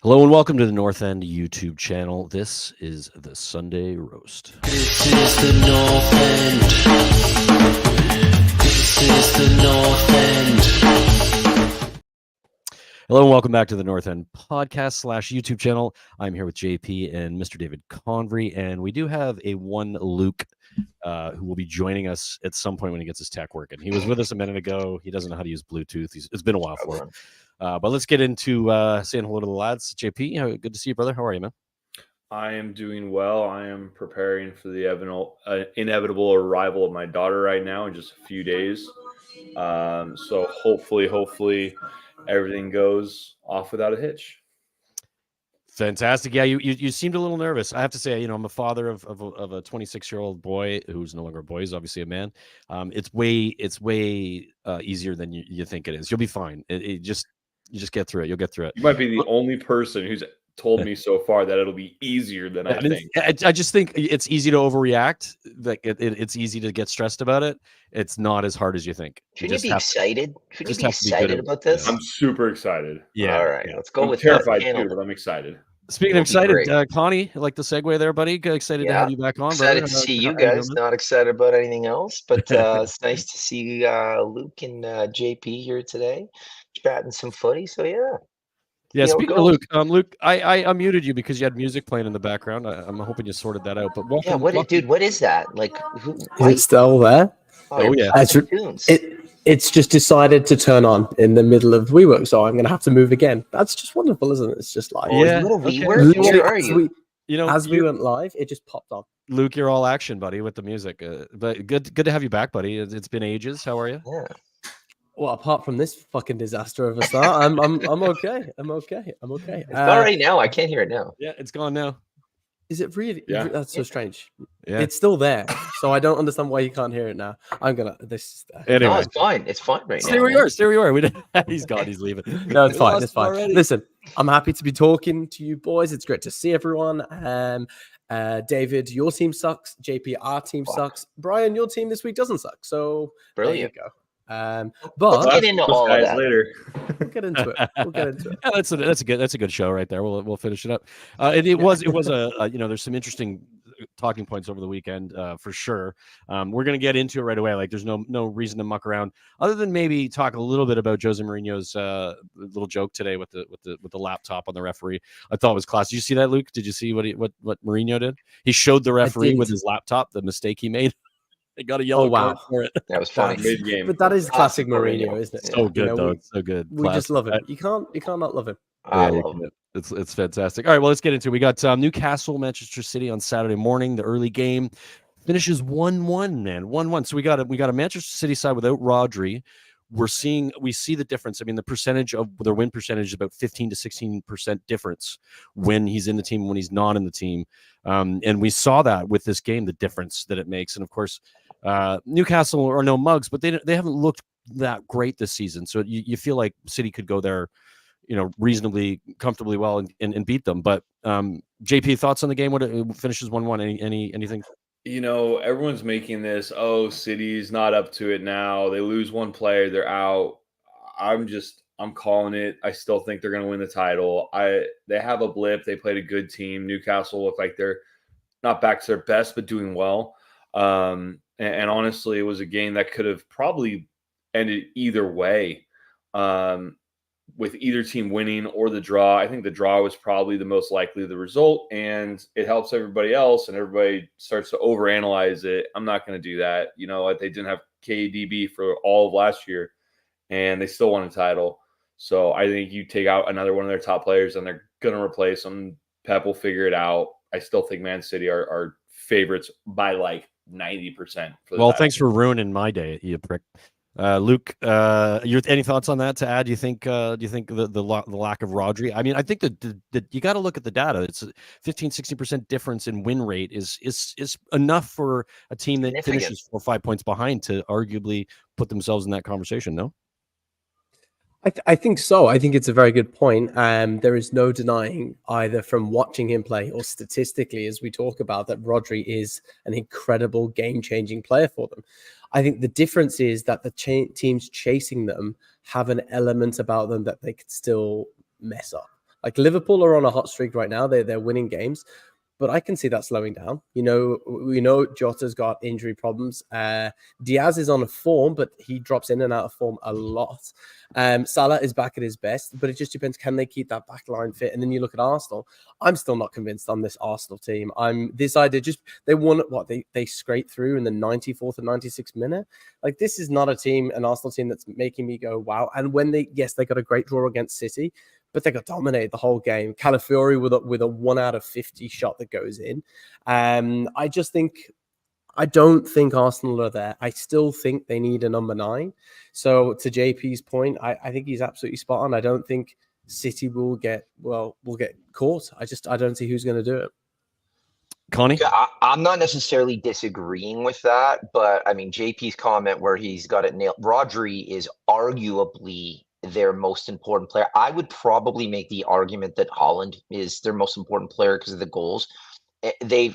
Hello and welcome to the North End YouTube channel. This is the Sunday Roast. This is the North End. This is the North End. Hello and welcome back to the North End podcast / YouTube channel. I'm here with JP and Mr. David Convery, and we do have a one Luke who will be joining us at some point when he gets his tech working. He was with us a minute ago. He doesn't know how to use Bluetooth. It's been a while for him. But let's get into saying hello to the lads. JP, good to see you, brother. How are you, man? I am doing well. I am preparing for the inevitable arrival of my daughter right now in just a few days. So hopefully everything goes off without a hitch. Fantastic. Yeah, you seemed a little nervous. I have to say, I'm a father of a 26-year-old boy who's no longer a boy. He's obviously a man. It's way easier than you think it is. You'll be fine. You just get through it. You'll get through it. You might be the only person who's told me so far that it'll be easier than I think. I just think it's easy to overreact. Like it's easy to get stressed about it. It's not as hard as you think. Shouldn't you be excited? Shouldn't you be excited about this? I'm super excited. Yeah. All right, let's go I'm with terrified that. too, but I'm excited. Speaking of excited, Connie, like the segue there, buddy. Excited to have you back on. Excited brother. to see you guys. Not excited about anything else, but it's nice to see Luke and JP here today, chatting some footy. So yeah. Speaking of Luke, Luke, I unmuted you because you had music playing in the background. I'm hoping you sorted that out. But welcome, dude, what is that? Like, is it still there? Oh yeah, it's just decided to turn on in the middle of WeWork, so I'm gonna have to move again. That's just wonderful, isn't it? It's just like WeWork. Where are you? As we went live, it just popped on. Luke, you're all action, buddy, with the music. But good to have you back, buddy. It's been ages. How are you? Yeah. Well, apart from this fucking disaster of a start, I'm okay. I'm okay. It's all right now. I can't hear it now. Yeah, it's gone now. Is it really? Yeah. That's so strange. Yeah. It's still there, so I don't understand why you can't hear it now. Anyway, no, it's fine. It's fine right now. Stay where you are. He's gone. He's leaving. No, it's fine. It's fine. Already. Listen, I'm happy to be talking to you boys. It's great to see everyone. David, your team sucks. JP, our team sucks. Brian, your team this week doesn't suck. So brilliant. There you go. But let's get into all of that later. We'll get into it. Yeah, that's a good show right there. We'll finish it up. It was a there's some interesting talking points over the weekend for sure. We're gonna get into it right away. Like there's no reason to muck around other than maybe talk a little bit about Jose Mourinho's little joke today with the laptop on the referee. I thought it was class. Did you see that, Luke? Did you see what Mourinho did? He showed the referee with his laptop the mistake he made. They got a yellow card for it. That was funny. Mid-game. But that is classic Mourinho, isn't it? So good, though. It's so good. We just love it. You can't not love him. I love it. It's fantastic. All right, well, let's get into it. We got Newcastle, Manchester City on Saturday morning. The early game finishes 1-1, man. 1-1. So we got a Manchester City side without Rodri. We see the difference. I mean, the percentage of their win percentage is about 15 to 16% difference when he's in the team and when he's not in the team. And we saw that with this game, the difference that it makes. And of course, Newcastle are no mugs, but they haven't looked that great this season. So you feel like City could go there, reasonably comfortably well and beat them. But JP, thoughts on the game? What it finishes 1-1? Anything? Everyone's making this, City's not up to it now. They lose one player, they're out. I'm calling it. I still think they're going to win the title. They have a blip. They played a good team. Newcastle look like they're not back to their best, but doing well. And honestly, it was a game that could have probably ended either way, with either team winning or the draw. I think the draw was probably the most likely the result, and it helps everybody else, and everybody starts to overanalyze it. I'm not going to do that. They didn't have KDB for all of last year, and they still won a title. So I think you take out another one of their top players, and they're going to replace them. Pep will figure it out. I still think Man City are favorites by like 90%. Well, thanks for ruining my day, you prick. Luke, any thoughts on that to add? Do you think the lack of Rodri? I mean, I think that you got to look at the data. It's a 15-16% difference in win rate is enough for a team that finishes 4 or 5 points behind to arguably put themselves in that conversation. No. I think so. I think it's a very good point. There is no denying either from watching him play or statistically, as we talk about, that Rodri is an incredible game-changing player for them. I think the difference is that the teams chasing them have an element about them that they could still mess up. Like Liverpool are on a hot streak right now. They're winning games, but I can see that slowing down. We know Jota's got injury problems. Diaz is on a form, but he drops in and out of form a lot. Salah is back at his best, but it just depends, can they keep that back line fit? And then you look at Arsenal. I'm still not convinced on this Arsenal team. They won they scraped through in the 94th and 96th minute. Like, this is not an Arsenal team that's making me go, wow. And when they got a great draw against City, but they got dominated the whole game. Calafiori with a 1 out of 50 shot that goes in. I don't think Arsenal are there. I still think they need a number 9. So to JP's point, I think he's absolutely spot on. I don't think City will get caught. I don't see who's going to do it. Connie? Yeah, I'm not necessarily disagreeing with that, but I mean, JP's comment where he's got it nailed. Rodri is arguably their most important player. I would probably make the argument that Haaland is their most important player because of the goals. They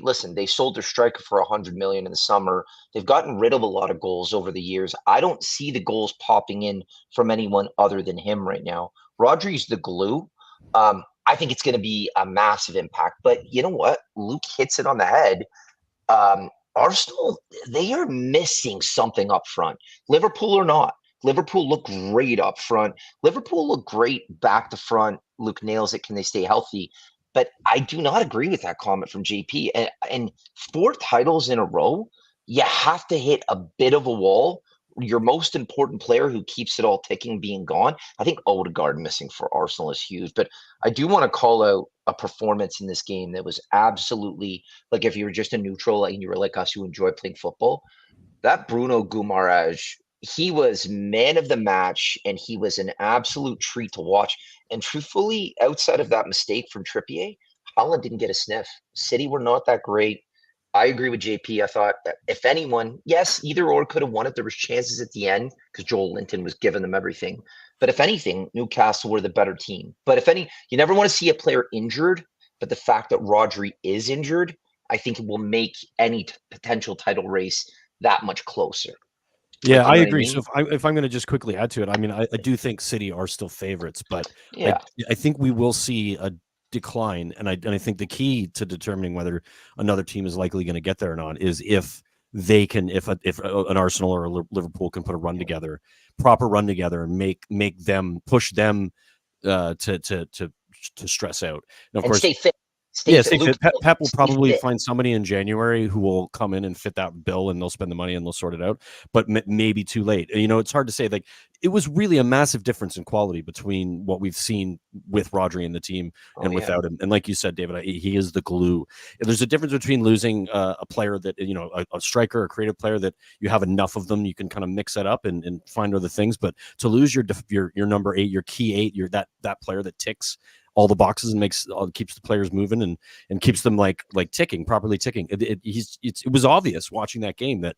sold their striker for $100 million in the summer. They've gotten rid of a lot of goals over the years. I don't see the goals popping in from anyone other than him right now. Rodri's the glue. I think it's going to be a massive impact. But you know what? Luke hits it on the head. Arsenal, they are missing something up front. Liverpool or not. Liverpool look great up front. Liverpool look great back to front. Luke nails it. Can they stay healthy? But I do not agree with that comment from JP. And 4 titles in a row, you have to hit a bit of a wall. Your most important player who keeps it all ticking being gone. I think Odegaard missing for Arsenal is huge. But I do want to call out a performance in this game that was absolutely, like, if you were just a neutral and you were like us who enjoy playing football, that Bruno Guimaraes, he was man of the match, and he was an absolute treat to watch. And truthfully, outside of that mistake from Trippier, Haaland didn't get a sniff. City were not that great. I agree with JP. I thought that if anyone, yes, either or could have won it. There was chances at the end because Joel Linton was giving them everything. But if anything, Newcastle were the better team. But you never want to see a player injured. But the fact that Rodri is injured, I think it will make any potential title race that much closer. Yeah, Like, I you know what agree. mean? So if I'm going to just quickly add to it, I mean, I do think City are still favorites, but Yeah. I think we will see a decline, and I think the key to determining whether another team is likely going to get there or not is if they can, if an Arsenal or a Liverpool can put a proper run together, and make them push them to stress out. And of And course, stay fit. Pep will probably find somebody in January who will come in and fit that bill, and they'll spend the money and they'll sort it out. But maybe too late. It's hard to say. Like, it was really a massive difference in quality between what we've seen with Rodri and the team and without him. And like you said, David, he is the glue. There's a difference between losing a player that, a striker, a creative player that you have enough of them, you can kind of mix it up and find other things. But to lose your number 8, your key 8, that player that ticks all the boxes and keeps the players moving and keeps them like properly ticking. It was obvious watching that game that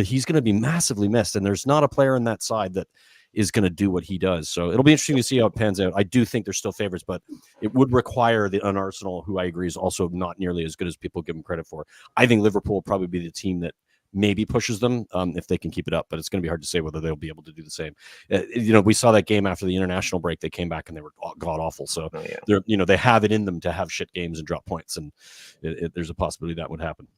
he's going to be massively missed, and there's not a player on that side that is going to do what he does. So it'll be interesting to see how it pans out. I do think they're still favorites, but it would require an Arsenal, who I agree is also not nearly as good as people give them credit for. I think Liverpool will probably be the team that maybe pushes them if they can keep it up, but it's going to be hard to say whether they'll be able to do the same. We saw that game after the international break. They came back and they were god awful. So they have it in them to have shit games and drop points, and there's a possibility that would happen.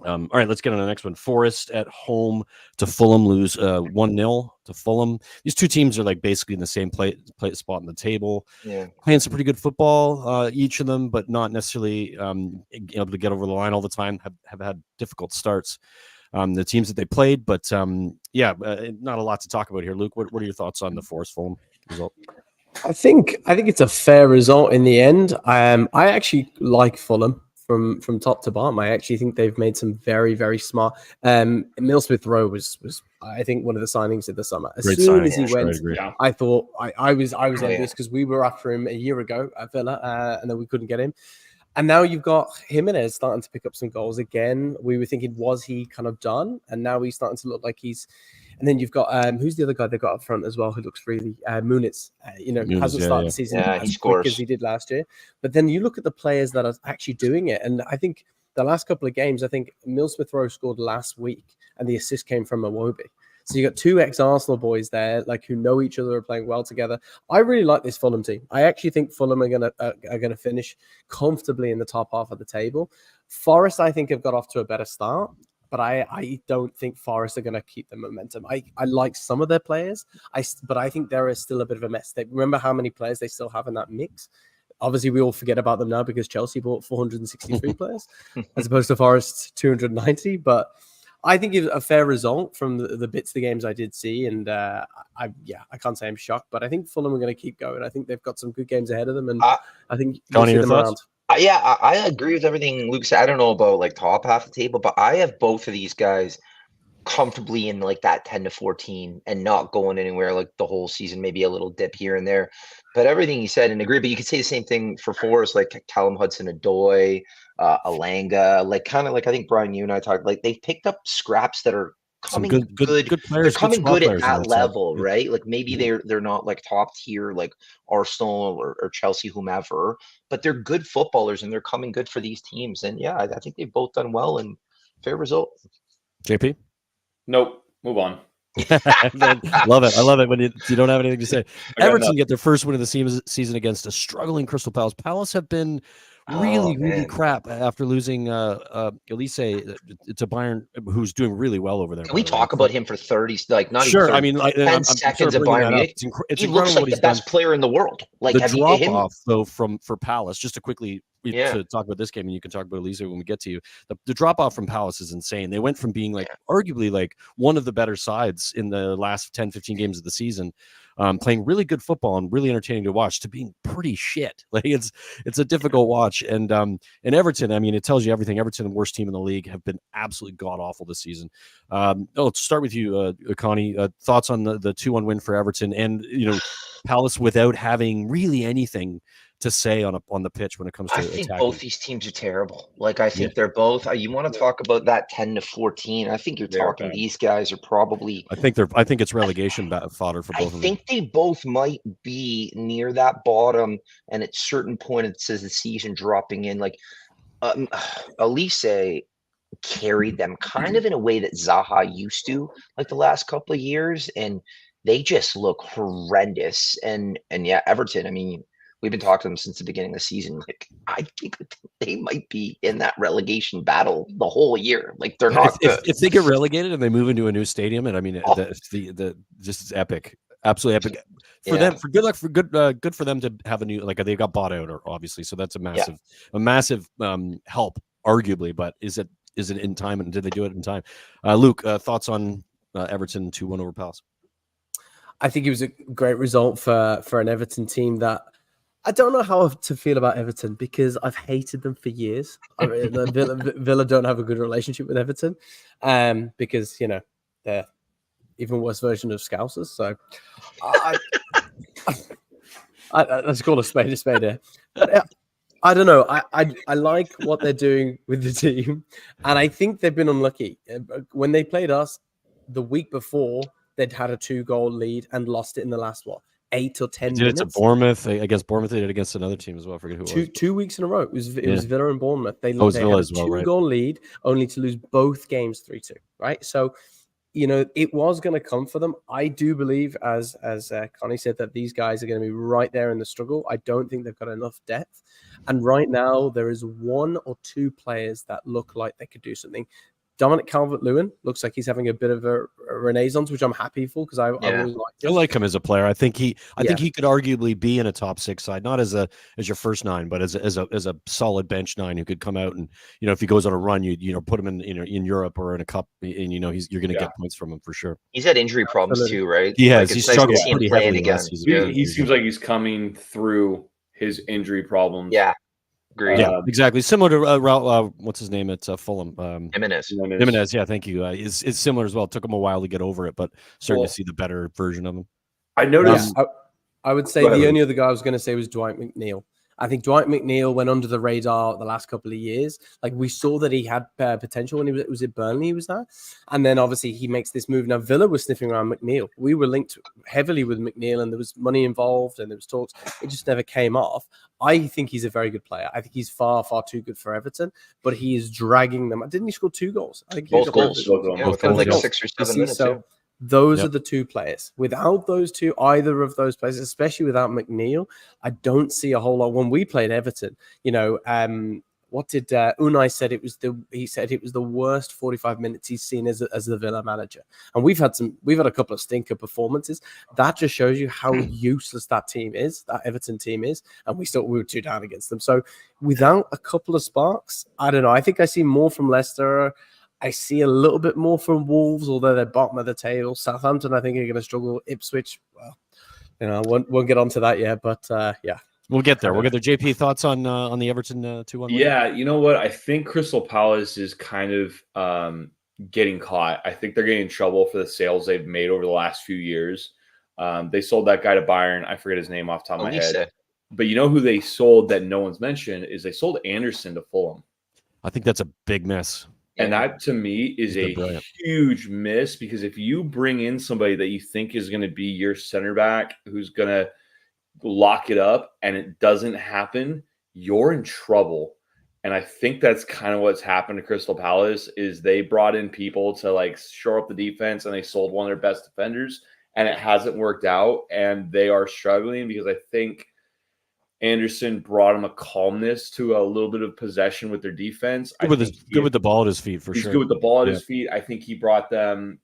All right, let's get on the next one. Forest at home to Fulham, lose 1-0 to Fulham. These two teams are like basically in the same play spot on the table. Yeah, playing some pretty good football, each of them, but not necessarily able to get over the line all the time. Have had difficult starts. The teams that they played, but not a lot to talk about here. Luke, what are your thoughts on the Forest Fulham result? I think it's a fair result in the end. I actually like Fulham. From top to bottom, I actually think they've made some very, very smart. Emile Smith-Rowe was I think one of the signings of the summer. As soon as he went, I thought I was envious because we were after him a year ago at Villa, and then we couldn't get him. And now you've got Jimenez starting to pick up some goals again. We were thinking, was he kind of done? And now he's starting to look like he's. And then you've got who's the other guy they got up front as well, who looks really Muniz. Hasn't started the season as quick as he did last year. But then you look at the players that are actually doing it, and I think the last couple of games, I think Emile Smith-Rowe scored last week, and the assist came from Iwobi. So you got two ex-Arsenal boys there, like who know each other, are playing well together. I really like this Fulham team. I actually think Fulham are gonna finish comfortably in the top half of the table. Forest, I think, have got off to a better start, but I don't think Forest are going to keep the momentum. I like some of their players, but I think there is still a bit of a mess. Remember how many players they still have in that mix? Obviously, we all forget about them now because Chelsea bought 463 players as opposed to Forest's 290. But I think it's a fair result from the bits of the games I did see. And I can't say I'm shocked, but I think Fulham are going to keep going. I think they've got some good games ahead of them. And I think you'll Connie, see your them thoughts? around. I agree with everything Luke said. I don't know about like top half of the table, but I have both of these guys comfortably in like that 10 to 14 and not going anywhere like the whole season, maybe a little dip here and there. But everything you said and agree, but you could say the same thing for Forest, like Callum Hudson-Odoi, Alanga, like kind of like I think Brian, you and I talked, like they've picked up scraps that are Some coming good players. They're coming squad good at players on that side. level, Yeah. right? Like maybe they're not like top tier like Arsenal or Chelsea, whomever, but they're good footballers and they're coming good for these teams. And yeah, I think they've both done well and fair result. JP? Nope. Move on. Love it. I love it when you don't have anything to say. I got Everton nothing. get their first win of the season against a struggling Crystal Palace. Palace have been really man. crap after losing Elise to Bayern, who's doing really well over there. Can we talk about him for 30, like not Sure. even 30, I mean, like, 10 I'm seconds sure of bringing Bayern that up. Munich? It's He incredible looks like what the he's done. best player in the world. Like The have you drop him? off though for Palace, just to quickly Yeah. to talk about this game, and you can talk about Elise when we get to you. The drop off from Palace is insane. They went from being like arguably like one of the better sides in the last 10-15 games of the season, playing really good football and really entertaining to watch, to being pretty shit. Like it's a difficult watch. And Everton, I mean, it tells you everything. Everton, the worst team in the league, have been absolutely god awful this season. Let's start with you, Connie. Thoughts on the 2-1 win for Everton, and Palace without having really anything to say on the pitch when it comes to I think attacking. both these teams are terrible. Like I think they're both. You want to talk about that 10 to 14? I think you're talking. bad. These guys are probably. I think it's relegation fodder for both of them. I think they both might be near that bottom, and at certain point it says the season dropping in. Like Elise carried them kind of in a way that Zaha used to, like the last couple of years, and they just look horrendous. And yeah, Everton. I mean, we've been talking to them since the beginning of the season. Like, I think that they might be in that relegation battle the whole year. Like, they're not good. If they get relegated and they move into a new stadium, and I mean, the just is epic, absolutely epic for them. For good luck, for good for them to have a new, like, they got bought out, or obviously, so that's a massive help, arguably. But is it in time, and did they do it in time? Luke, thoughts on Everton 2-1 over Palace? I think it was a great result for an Everton team that I don't know how to feel about Everton, because I've hated them for years. I mean, Villa don't have a good relationship with Everton, because they're even worse version of Scousers. So let's call a spade here. But, I don't know. I like what they're doing with the team, and I think they've been unlucky. When they played us the week before, they'd had a 2-goal lead and lost it in the last 8 or 10 minutes. Did it to Bournemouth. Against Bournemouth, they did it against another team as well. I forget who it was. 2 weeks in a row. It was Villa and Bournemouth. They had a 2-goal lead, only to lose both games 3-2. Right. So, it was going to come for them. I do believe, as Connie said, that these guys are going to be right there in the struggle. I don't think they've got enough depth. And right now, there is 1 or 2 players that look like they could do something. Dominic Calvert-Lewin looks like he's having a bit of a renaissance, which I'm happy for, because I always liked him. I like him as a player. I think he could arguably be in a top 6 side, not as your first 9, but as a solid bench 9 who could come out and if he goes on a run, you put him in Europe or in a cup, and you're going to get points from him for sure. He's had injury problems too, right? He has. He's struggled pretty heavily again. Last season. He seems like he's coming through his injury problems. Yeah. Great. Yeah, exactly. Similar to what's his name at Fulham? Jimenez. Yeah, thank you. It's similar as well. It took him a while to get over it, but starting to see the better version of him. I noticed. I would say the only other guy I was going to say was Dwight McNeil. I think Dwight McNeil went under the radar the last couple of years. Like, we saw that he had potential when it was at Burnley. He was there, and then obviously he makes this move. Now Villa was sniffing around McNeil. We were linked heavily with McNeil, and there was money involved, and there was talks. It just never came off. I think he's a very good player. I think he's far, far too good for Everton, but he is dragging them. Didn't he score 2 goals? I think both goals. Yeah, like 6 or 7 minutes. So Those Yep. are the two players. Without those two, either of those players, especially without McNeil, I don't see a whole lot. When we played Everton, what did Unai said? He said it was the worst 45 minutes he's seen as the Villa manager. And we've had a couple of stinker performances. That just shows you how useless that Everton team is, and we were 2 down against them. So without a couple of sparks, I don't know. I think I see more from Leicester. I see a little bit more from Wolves, although they're bottom of the table. Southampton, I think, are going to struggle. Ipswich, well, I won't get onto that yet, but yeah. We'll get there. JP, thoughts on the Everton 2-1 win? Yeah, you know what? I think Crystal Palace is kind of getting caught. I think they're getting in trouble for the sales they've made over the last few years. They sold that guy to Bayern. I forget his name off the top of my head. But you know who they sold that no one's mentioned is they sold Anderson to Fulham. I think that's a big miss. And that, to me, is a huge miss, because if you bring in somebody that you think is going to be your center back, who's going to lock it up, and it doesn't happen, you're in trouble. And I think that's kind of what's happened to Crystal Palace is they brought in people to like shore up the defense, and they sold one of their best defenders, and it hasn't worked out, and they are struggling because I think Anderson brought him a calmness to a little bit of possession with their defense. Good with the ball at his feet, for sure. He's good with the ball at his feet. I think he brought them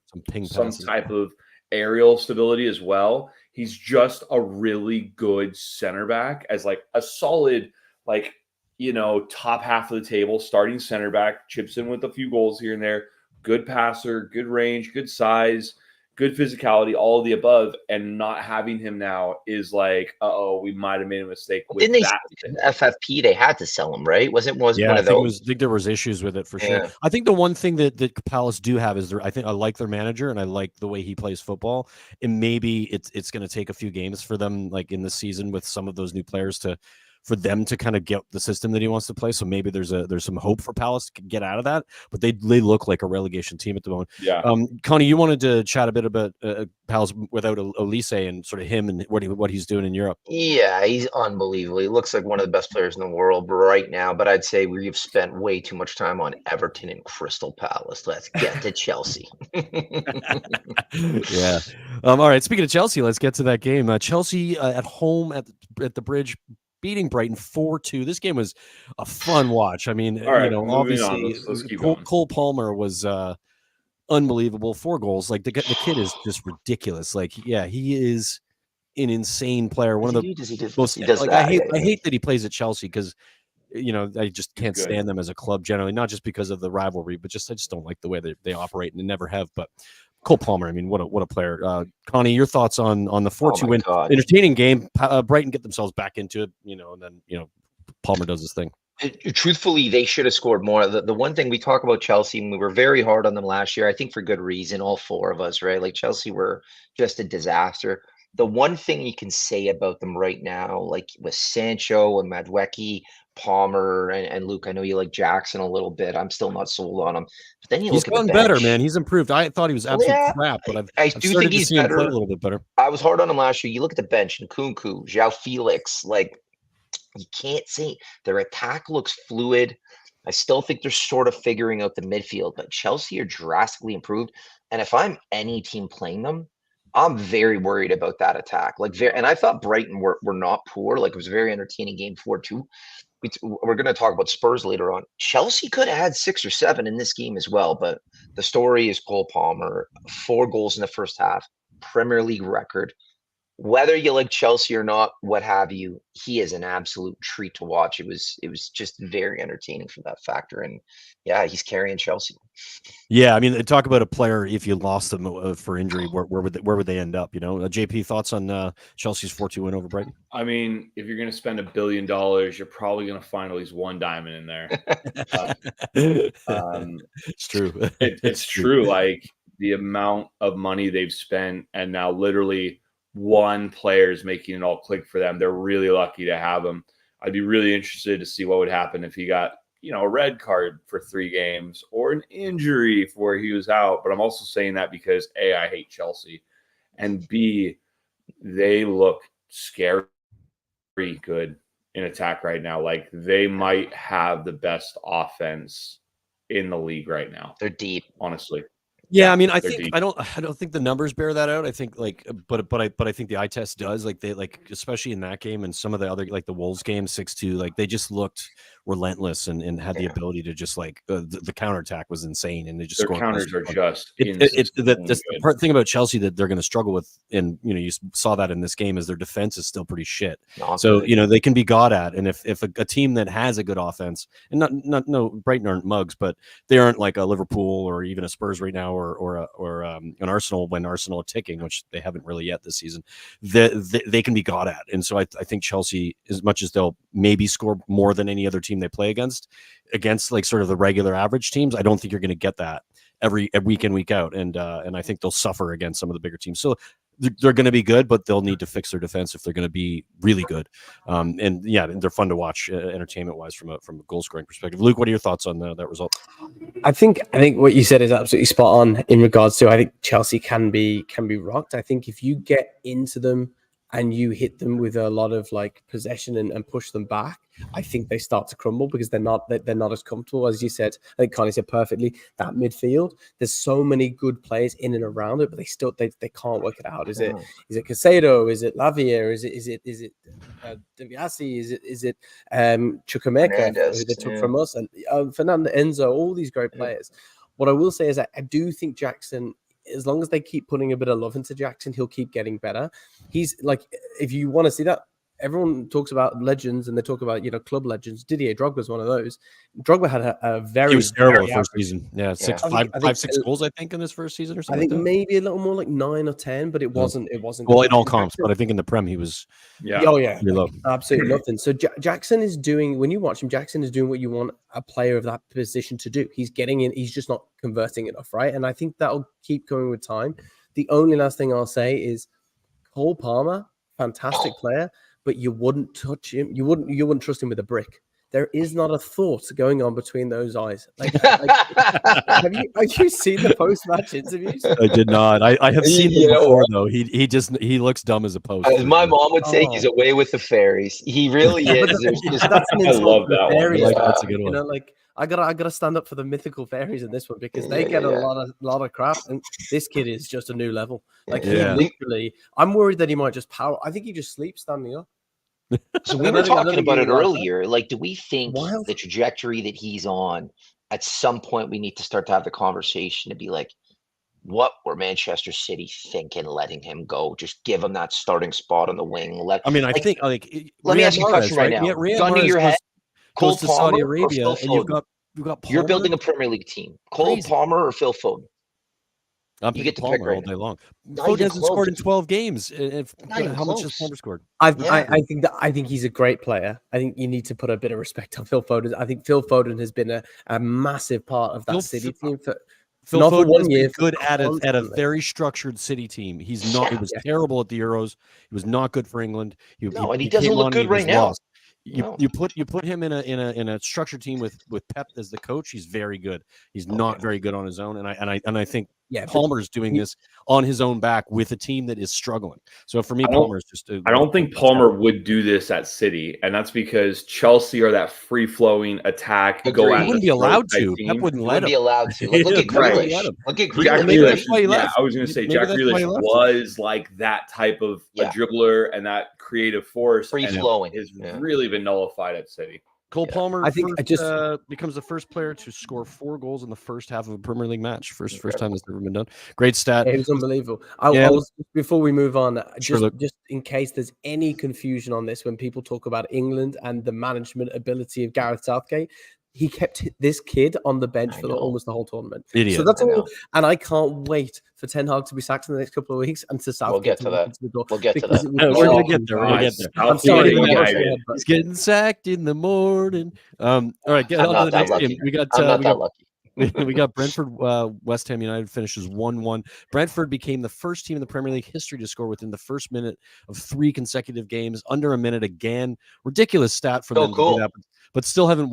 some type of aerial stability as well. He's just a really good center back, as like a solid, top half of the table starting center back, chips in with a few goals here and there. Good passer, good range, good size, good physicality, all of the above. And not having him now is like, we might have made a mistake with that. FFP, they had to sell him, right? Was one of I those? think there was issues with it for sure. I think the one thing that Palace do have is I like their manager, and I like the way he plays football. And maybe it's going to take a few games for them, like in the season, with some of those new players for them to kind of get the system that he wants to play. So maybe there's some hope for Palace to get out of that, but they look like a relegation team at the moment. Yeah. Connie, you wanted to chat a bit about Palace without Elise and sort of him and what he's doing in Europe. Yeah, he's unbelievable. He looks like one of the best players in the world right now, but I'd say we've spent way too much time on Everton and Crystal Palace. Let's get to Chelsea. Yeah. All right. Speaking of Chelsea, let's get to that game. Chelsea at home at the Bridge, beating Brighton 4-2. This game was a fun watch. I mean, obviously Cole Palmer was unbelievable. 4 goals. Like the kid is just ridiculous. Like, yeah, he is an insane player. One of the most. I hate that he plays at Chelsea because I just can't stand them as a club generally. Not just because of the rivalry, but I just don't like the way they operate, and they never have. But Cole Palmer, I mean, what a player. Connie, your thoughts on the 4-2 win? God. Entertaining game. Brighton get themselves back into it, and then Palmer does his thing. Truthfully, they should have scored more. The one thing we talk about Chelsea, and we were very hard on them last year, I think for good reason, all 4 of us, right? Like Chelsea were just a disaster. The one thing you can say about them right now, like with Sancho and Madueke, Palmer and Luke, I know you like Jackson a little bit. I'm still not sold on him. But then he's gotten better, man. He's improved. I thought he was absolute crap, but I do think he's better. Him play a little bit better. I was hard on him last year. You look at the bench, and Nkunku, João Felix, like you can't see their attack looks fluid. I still think they're sort of figuring out the midfield, but Chelsea are drastically improved. And if I'm any team playing them, I'm very worried about that attack. And I thought Brighton were not poor. Like it was a very entertaining game 4-2. We're going to talk about Spurs later on. Chelsea could have had 6 or 7 in this game as well, but the story is Cole Palmer, 4 goals in the first half, Premier League record. Whether you like Chelsea or not, what have you, he is an absolute treat to watch. It was just very entertaining for that factor, and yeah, he's carrying Chelsea. Yeah, I mean, talk about a player. If you lost them for injury, where would they end up? JP, thoughts on Chelsea's 4-2 win over Brighton? I mean, if you're going to spend $1 billion, you're probably going to find at least one diamond in there. It's true. It's true. Like the amount of money they've spent, and now literally one player is making it all click for them. They're really lucky to have him. I'd be really interested to see what would happen if he got, a red card for 3 games or an injury for where he was out. But I'm also saying that because A, I hate Chelsea, and B, they look scary good in attack right now. Like they might have the best offense in the league right now. They're deep. Honestly. Yeah, I mean, I They're think deep. I don't think the numbers bear that out. I think but I think the eye test does. Like they especially in that game and some of the other like the Wolves game 6-2. Like they just looked relentless and had the ability to just like the counterattack was insane and they just Their scored. counters are just That's the good. part thing about Chelsea that they're going to struggle with, and you saw that in this game, is their defense is still pretty shit. Not So good. they can be got at, and if a team that has a good offense, and not no Brighton aren't mugs, but they aren't like a Liverpool or even a Spurs right now, or an Arsenal when Arsenal are ticking, which they haven't really yet this season. They can be got at, and so I think Chelsea, as much as they'll maybe score more than any other team they play against like sort of the regular average teams, I don't think you're going to get that every week in week out, and I think they'll suffer against some of the bigger teams. So they're going to be good, but they'll need to fix their defense if they're going to be really good. And yeah, they're fun to watch entertainment wise from a goal scoring perspective. Luke, what are your thoughts on that result? I think what you said is absolutely spot on in regards to I think Chelsea can be rocked. I think if you get into them and you hit them with a lot of like possession and push them back, I think they start to crumble because they're not as comfortable as you said. I think Connie said perfectly that midfield. There's so many good players in and around it, but they can't work it out. Is it Casado? Is it Lavia? Is it Dibiasi? Is it Chukwuemeka who they took from us, and Fernando Enzo? All these great players. What I will say is that I do think Jackson, as long as they keep putting a bit of love into Jackson, he'll keep getting better. He's like, if you want to see that, everyone talks about legends and they talk about, club legends. Didier Drogba is one of those. Drogba had a very, he was terrible very the first season. Yeah, six goals, I think, in his first season or something. I think maybe a little more like 9 or 10, but it wasn't. Well, in all comps, but I think in the Prem he was. Yeah. Oh yeah, low. Absolutely nothing. So Jackson is doing, when you watch him, Jackson is doing what you want a player of that position to do. He's getting in. He's just not converting enough, right? And I think that'll keep going with time. The only last thing I'll say is Cole Palmer, fantastic player, but you wouldn't touch him. You wouldn't trust him with a brick. There is not a thought going on between those eyes. Have you seen the post-match interviews? I did not. I have seen him before though. He looks dumb as a post. As my mom would say, he's away with the fairies. He really is. I love that one. That's a good one. I gotta stand up for the mythical fairies in this one because they get a lot of crap, and this kid is just a new level. He literally, I'm worried that he might just power. I think he just sleeps standing up. So we were talking about it earlier. Like, do we think the trajectory that he's on, at some point we need to start to have the conversation to be like, what were Manchester City thinking letting him go? Just give him that starting spot on the wing. I think let me ask you a question right now. Gun to your head. Cole to Palmer Saudi Arabia, or Phil Foden? You've got Palmer. You're building a Premier League team. Cole Palmer or Phil Foden? You get to pick all day long. Foden hasn't scored in 12 games. How much has Palmer scored? I think he's a great player. I think you need to put a bit of respect on Phil Foden. I think Phil Foden has been a massive part of that City team for. Phil Foden has been good at a very structured City team. He's not. He was terrible at the Euros. He was not good for England. He doesn't look good right now. You put him in a structured team with Pep as the coach. He's very good. He's not very good on his own, and I think Palmer's doing this on his own back with a team that is struggling. So for me, Palmer's just. I don't think Palmer would do this at City, and that's because Chelsea are that free flowing attack. He wouldn't be allowed to. Pep wouldn't let him. Be allowed to. Look at Grealish. Look at Grealish. I was going to say Jack Grealish was like that type of a dribbler and that creative force. Free flowing has really been nullified at City. Cole Palmer, I think, becomes the first player to score 4 goals in the first half of a Premier League match. First time that's ever been done. Great stat. It was unbelievable. Before we move on, just in case there's any confusion on this, when people talk about England and the management ability of Gareth Southgate, he kept this kid on the bench for almost the whole tournament. Idiot. So that's all. And I can't wait for Ten Hag to be sacked in the next couple of weeks and to Southgate. We'll get to that. We'll get to that. We're going to get there. I'm sorry. He's getting sacked in the morning. All right, get on to the next game. We got Brentford, West Ham United finishes 1-1. Brentford became the first team in the Premier League history to score within the first minute of 3 consecutive games, under a minute again. Ridiculous stat for them to do that, but still didn't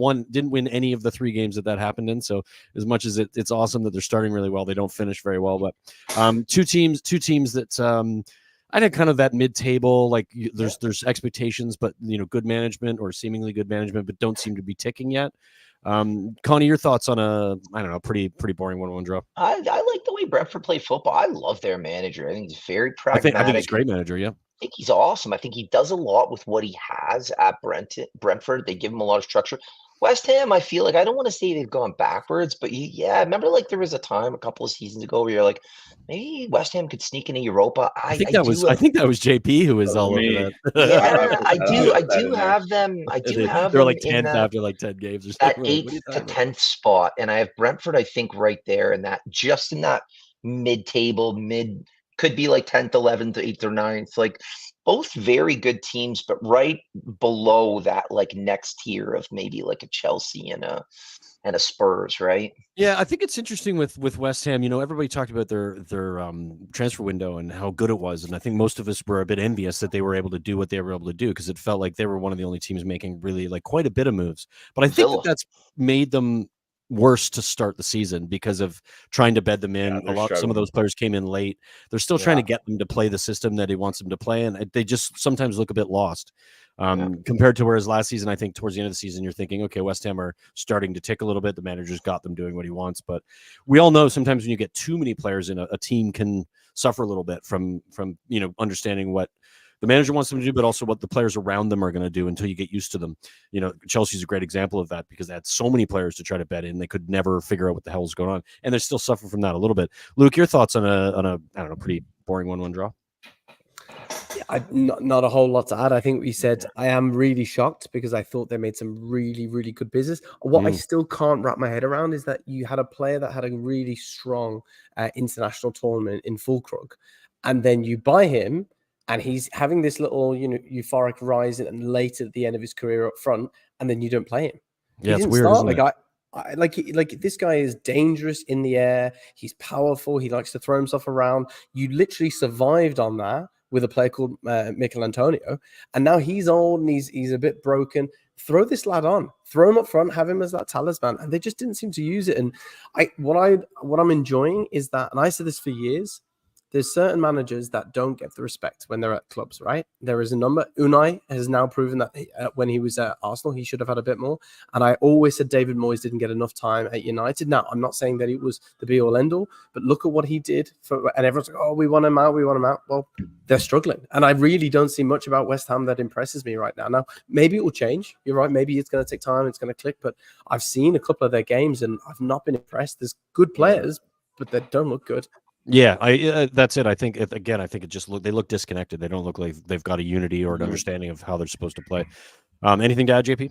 win any of the 3 games that happened in. So as much as it's awesome that they're starting really well, they don't finish very well. But two teams that I had kind of that mid-table, like there's expectations, but good management or seemingly good management, but don't seem to be ticking yet. Connie, your thoughts on I don't know, pretty boring 1-1 draw? I like the way Brentford play football. I love their manager. I think he's very I think he's a pragmatic. great manager. Yeah. I think he's awesome. I think he does a lot with what he has at Brentford. They give him a lot of structure. West Ham, I feel like I don't want to say they've gone backwards, but I remember like there was a time a couple of seasons ago where you're like, maybe West Ham could sneak into Europa. I think that was JP who was all over that. Yeah, I do have them. I do have They're them like in 10th after like 10 games or that something. Like, 8th to 10th spot, and I have Brentford, I think, right there, and that just in that mid-table, could be like 10th, 11th, 8th, or 9th, like both very good teams, but right below that, like next tier of maybe like a Chelsea and a Spurs, right? Yeah, I think it's interesting with West Ham. Everybody talked about their transfer window and how good it was, and I think most of us were a bit envious that they were able to do what they were able to do because it felt like they were one of the only teams making really like quite a bit of moves. But I think that's made them worse to start the season because of trying to bed them in. Some of those players came in late. They're still trying to get them to play the system that he wants them to play, and they just sometimes look a bit lost. Compared to whereas last season, I think towards the end of the season, you're thinking, okay, West Ham are starting to tick a little bit. The manager's got them doing what he wants, but we all know sometimes when you get too many players in a team can suffer a little bit from understanding what the manager wants them to do, but also what the players around them are going to do until you get used to them. Chelsea's a great example of that because they had so many players to try to bet in. They could never figure out what the hell is going on. And they're still suffering from that a little bit. Luke, your thoughts on a I don't know, pretty boring 1-1 draw? Not a whole lot to add. I think we said I am really shocked because I thought they made some really, really good business. What I still can't wrap my head around is that you had a player that had a really strong international tournament in Fulkrug, and then you buy him, and he's having this little, euphoric rise and late at the end of his career up front, and then you don't play him. Yeah, it's weird. Isn't it? Like this guy is dangerous in the air. He's powerful. He likes to throw himself around. You literally survived on that with a player called Mikel Antonio, and now he's old and he's a bit broken. Throw this lad on, throw him up front, have him as that talisman, and they just didn't seem to use it. And what I'm enjoying is that, and I said this for years, there's certain managers that don't get the respect when they're at clubs, right? There is a number. Unai has now proven that when he was at Arsenal, he should have had a bit more. And I always said David Moyes didn't get enough time at United. Now, I'm not saying that it was the be-all, end-all, but look at what he did. And everyone's like, oh, we want him out. Well, they're struggling. And I really don't see much about West Ham that impresses me right now. Now, maybe it will change. You're right. Maybe it's going to take time. It's going to click. But I've seen a couple of their games, and I've not been impressed. There's good players, but they don't look good. Yeah, that's it. I think it just they look disconnected. They don't look like they've got a unity or an understanding of how they're supposed to play. Anything to add, JP?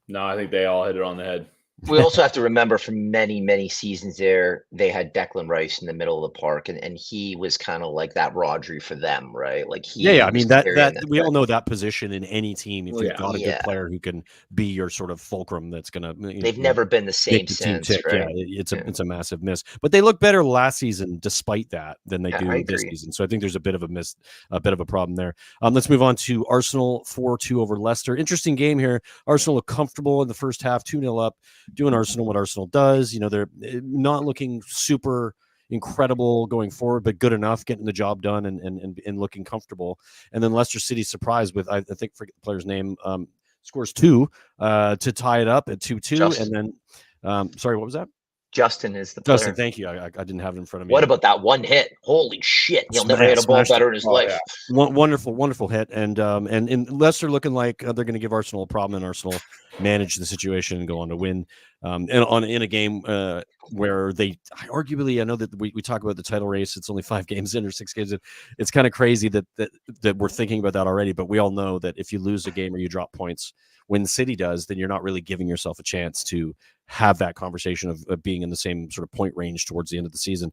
No, I think they all hit it on the head. We also have to remember for many, many seasons there, they had Declan Rice in the middle of the park, and he was kind of like that Rodri for them, right? Like I mean that we all know that position in any team. If you've got a good player who can be your sort of fulcrum, that's gonna they've never been the same since, right? Yeah, it's a massive miss. But they look better last season despite that than they do this season. So I think there's a bit of a problem there. Let's move on to Arsenal 4-2 over Leicester. Interesting game here. Arsenal look comfortable in the first half, 2-0 up. Doing Arsenal what Arsenal does. They're not looking super incredible going forward, but good enough, getting the job done and looking comfortable. And then Leicester City surprised with, I think, forget the player's name, scores 2 to tie it up at 2-2. And then, sorry, what was that? Justin is the player. Justin, thank you. I didn't have it in front of me. What about that one hit? Holy shit! He'll never hit a ball better in his life. Yeah. Wonderful hit, and Leicester looking like they're going to give Arsenal a problem, and Arsenal manage the situation and go on to win. In a game where they arguably, I know that we talk about the title race. It's only 5 games in or 6 games in. It's kind of crazy that we're thinking about that already. But we all know that if you lose a game or you drop points when City does, then you're not really giving yourself a chance to have that conversation of being in the same sort of point range towards the end of the season.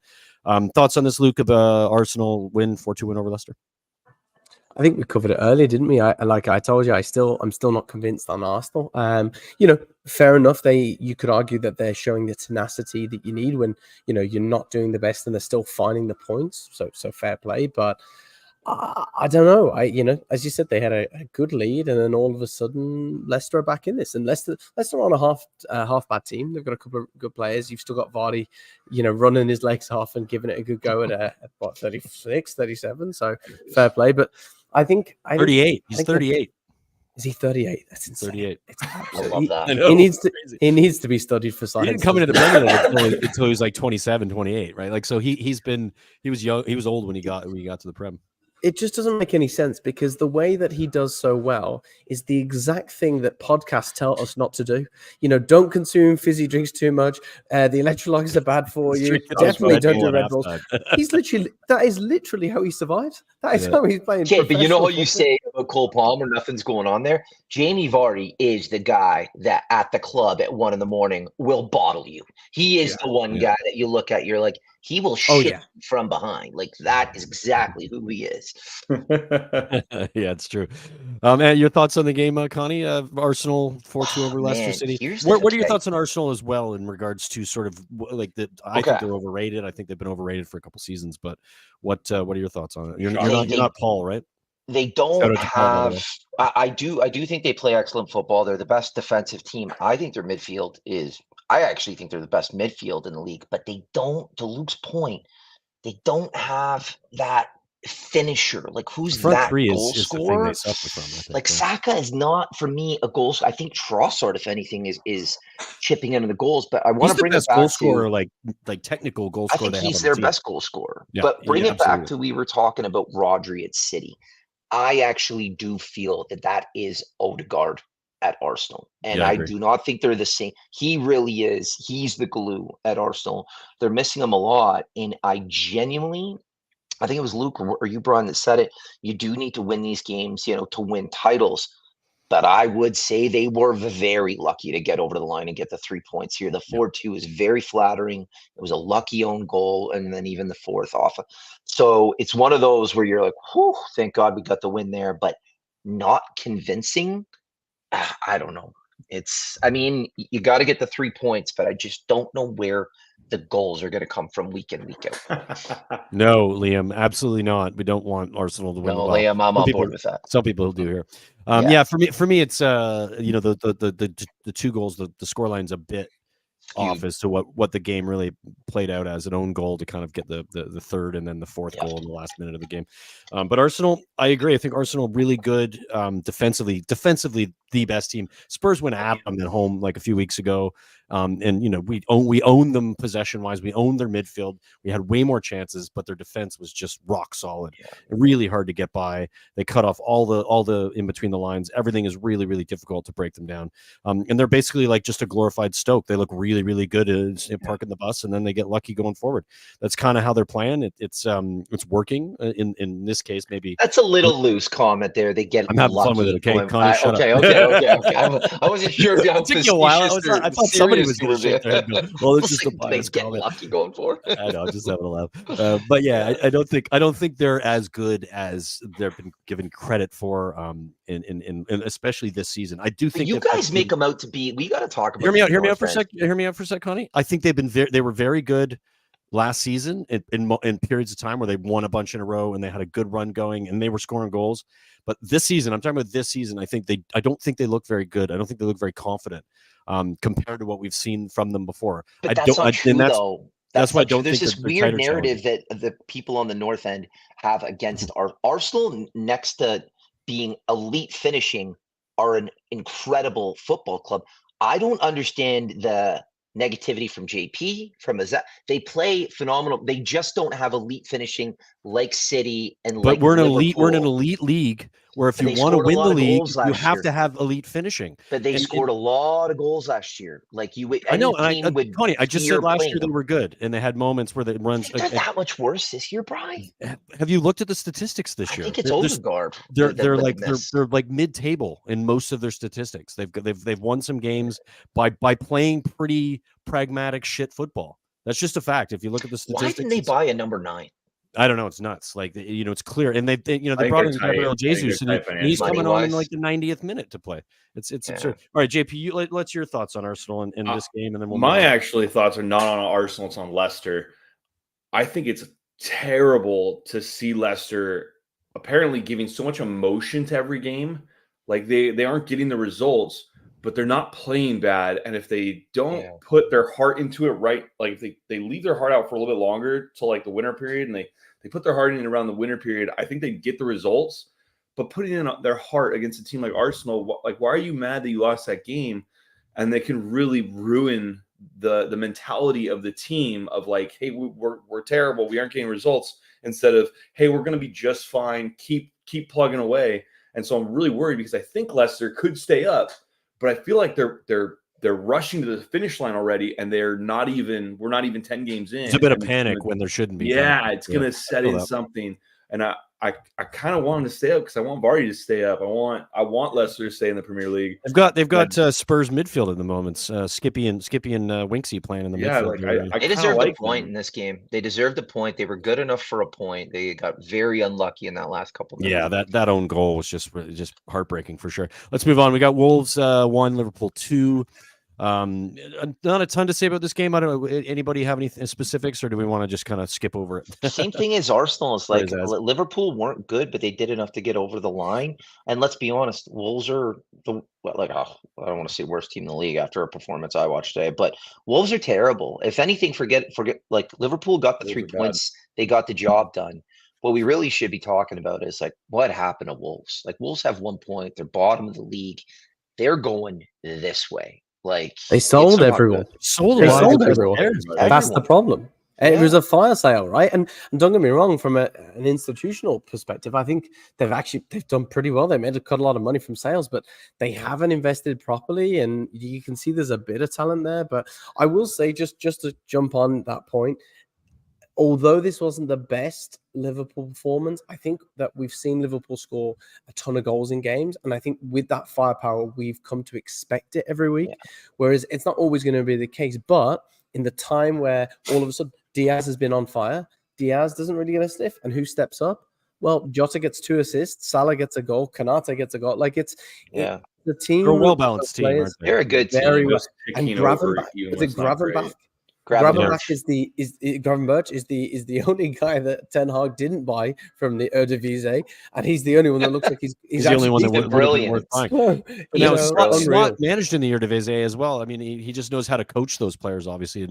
Thoughts on this, Luke, of Arsenal 4-2 win over Leicester? I think we covered it earlier, didn't we? Like I told you, I'm still not convinced on Arsenal. Fair enough. You could argue that they're showing the tenacity that you need when you're not doing the best and they're still finding the points. So fair play, but I don't know. As you said, they had a good lead, and then all of a sudden, Leicester are back in this. And Leicester are on a half bad team. They've got a couple of good players. You've still got Vardy, running his legs off and giving it a good go at 36, 37. So fair play. But I think 38. He's 38. Is he 38? That's insane. 38. It's I absolutely. love that. I know. He needs to be studied for science. He didn't come into the Premier League until he was like 27, 28, right? Like, so he was young. He was old when he got to the Prem. It just doesn't make any sense because the way that he does so well is the exact thing that podcasts tell us not to do. Don't consume fizzy drinks too much. The electrolytes are bad for you. Definitely don't do Red Bulls. That is literally how he survives. That is how he's playing. Okay, but you know how you football. say about Cole Palmer, nothing's going on there. Jamie Vardy is the guy that at the club at 1 a.m. will bottle you. He is the one guy that you look at. You're like, he will shit from behind. Like that is exactly who he is. Yeah, it's true. And your thoughts on the game, Connie? Arsenal 4-2 over Leicester City. What are your thoughts on Arsenal as well in regards to sort of like the? I think they're overrated. I think they've been overrated for a couple seasons. But what are your thoughts on it? You're not Paul, right? They don't have. I do think they play excellent football. They're the best defensive team. I think their midfield is. I actually think they're the best midfield in the league. But they don't. To Luke's point, they don't have that finisher. Like who's that goal scorer? Like Saka is not for me a goal. I think Trossard, if anything, is chipping into the goals. But I want to bring it back goal scorer, like technical goal scorer. I think he's their best goal scorer. Yeah, but bring it back to we were talking about Rodri at City. I actually do feel that is Odegaard at Arsenal. And I do not think they're the same. He really is. He's the glue at Arsenal. They're missing him a lot. And I think it was Luke or you, Brian, that said it. You do need to win these games, to win titles. But I would say they were very lucky to get over the line and get the 3 points here. The 4-2 is very flattering. It was a lucky own goal, and then even the fourth off. So it's one of those where you're like, whew, thank God we got the win there, but not convincing. I don't know. You got to get the 3 points, but I just don't know where the goals are going to come from week in, week out. No, Liam, absolutely not. We don't want Arsenal to win. No, Liam, I'm on board with that. Some people do here. For me, it's the 2 goals. The scoreline's a bit off as to what the game really played out as an own goal to kind of get the third and then the fourth goal in the last minute of the game. But Arsenal, I agree. I think Arsenal really good defensively the best team. Spurs went at them at home like a few weeks ago. And we own them possession wise. We owned their midfield. We had way more chances, but their defense was just rock solid. Really hard to get by. They cut off all the in between the lines. Everything is really, really difficult to break them down. And they're basically like just a glorified Stoke. They look really, really good at parking the bus, and then they get lucky going forward. That's kind of how they're playing. It's working in this case. Maybe that's a little loose comment there. They get. I'm having fun with it. Okay, Connie, shut up. Okay. I wasn't sure if it took you a while. I thought somebody was going to shake their head. Well, it's just a bias comment. Lucky going for. I know, I'm just having a laugh. But yeah, I don't think they're as good as they've been given credit for. In especially this season, I do think you guys make them out to be. We got to talk about. Hear me out for a sec, Connie. I think they've been they were very good last season in periods of time where they won a bunch in a row and they had a good run going and they were scoring goals. But this season, I'm talking about this season, I don't think they look very good. I don't think they look very confident compared to what we've seen from them before. But that's not true, though. That's why I don't think there's this weird narrative that the people on the North End have against Arsenal, next to being elite finishing, are an incredible football club. I don't understand the negativity from JP, from Azat. They play phenomenal. They just don't have elite finishing like City and but we're an elite league where if you want to win the league, you have to have elite finishing. But they scored a lot of goals last year. Like I know. Tony, I just said last year they were good, and they had moments where the runs. They're that much worse this year, Brian. Have you looked at the statistics this year? I think it's Odegaard. They're like mid-table in most of their statistics. They've won some games by playing pretty pragmatic shit football. That's just a fact. If you look at the statistics, why didn't they buy a number 9? I don't know. It's nuts. Like, it's clear. And they brought in Gabriel Jesus, and he's coming on in like the 90th minute to play. It's absurd. All right, JP, let's your thoughts on Arsenal in this game, and then my thoughts are not on Arsenal. It's on Leicester. I think it's terrible to see Leicester apparently giving so much emotion to every game. Like they aren't getting the results, but they're not playing bad. And if they don't put their heart into it right, like if they leave their heart out for a little bit longer till like the winter period, and they put their heart in around the winter period, I think they get the results. But putting in their heart against a team like Arsenal, like why are you mad that you lost that game? And they can really ruin the mentality of the team of like, hey, we're terrible, we aren't getting results, instead of, hey, we're going to be just fine, keep plugging away. And so I'm really worried because I think Leicester could stay up, but I feel like they're rushing to the finish line already, and we're not even 10 games in. There's a bit of panic when there shouldn't be. Yeah, it's going to set in something. And I kind of want them to stay up because I want Vardy to stay up. I want Leicester to stay in the Premier League. They've got Spurs midfield at the moment. Skippy and Winksy playing in the midfield. They deserved a point in this game. They deserved a point. They were good enough for a point. They got very unlucky in that last couple minutes. Yeah, that own goal was just heartbreaking for sure. Let's move on. We got Wolves 1, Liverpool 2. Not a ton to say about this game. I don't know. Anybody have any specifics, or do we want to just kind of skip over it? Same thing as Arsenal. It's like Liverpool weren't good, but they did enough to get over the line. And let's be honest, Wolves are I don't want to say worst team in the league after a performance I watched today, but Wolves are terrible. If anything, forget like Liverpool got the 3 points. They got the job done. What we really should be talking about is like what happened to Wolves. Like Wolves have 1 point. They're bottom of the league. They're going this way. Like they sold everyone. Sold everyone. That's the problem. It was a fire sale, right? And don't get me wrong, from an institutional perspective, I think they've done pretty well. They made cut a lot of money from sales, but they haven't invested properly, and you can see there's a bit of talent there. But I will say, just to jump on that point, although this wasn't the best Liverpool performance, I think that we've seen Liverpool score a ton of goals in games. And I think with that firepower, we've come to expect it every week. Yeah. Whereas it's not always going to be the case. But in the time where all of a sudden Diaz has been on fire, Diaz doesn't really get a sniff. And who steps up? Well, Jota gets 2 assists, Salah gets a goal, Kanate gets a goal. Like the team. They're a well-balanced team. Aren't they? They're a good team. And Gravenberch is the only guy that Ten Hag didn't buy from the Eredivisie, and he's the only one that looks like he's the only one that brilliant. Now Slot managed in the Eredivisie as well. I mean, he just knows how to coach those players, obviously,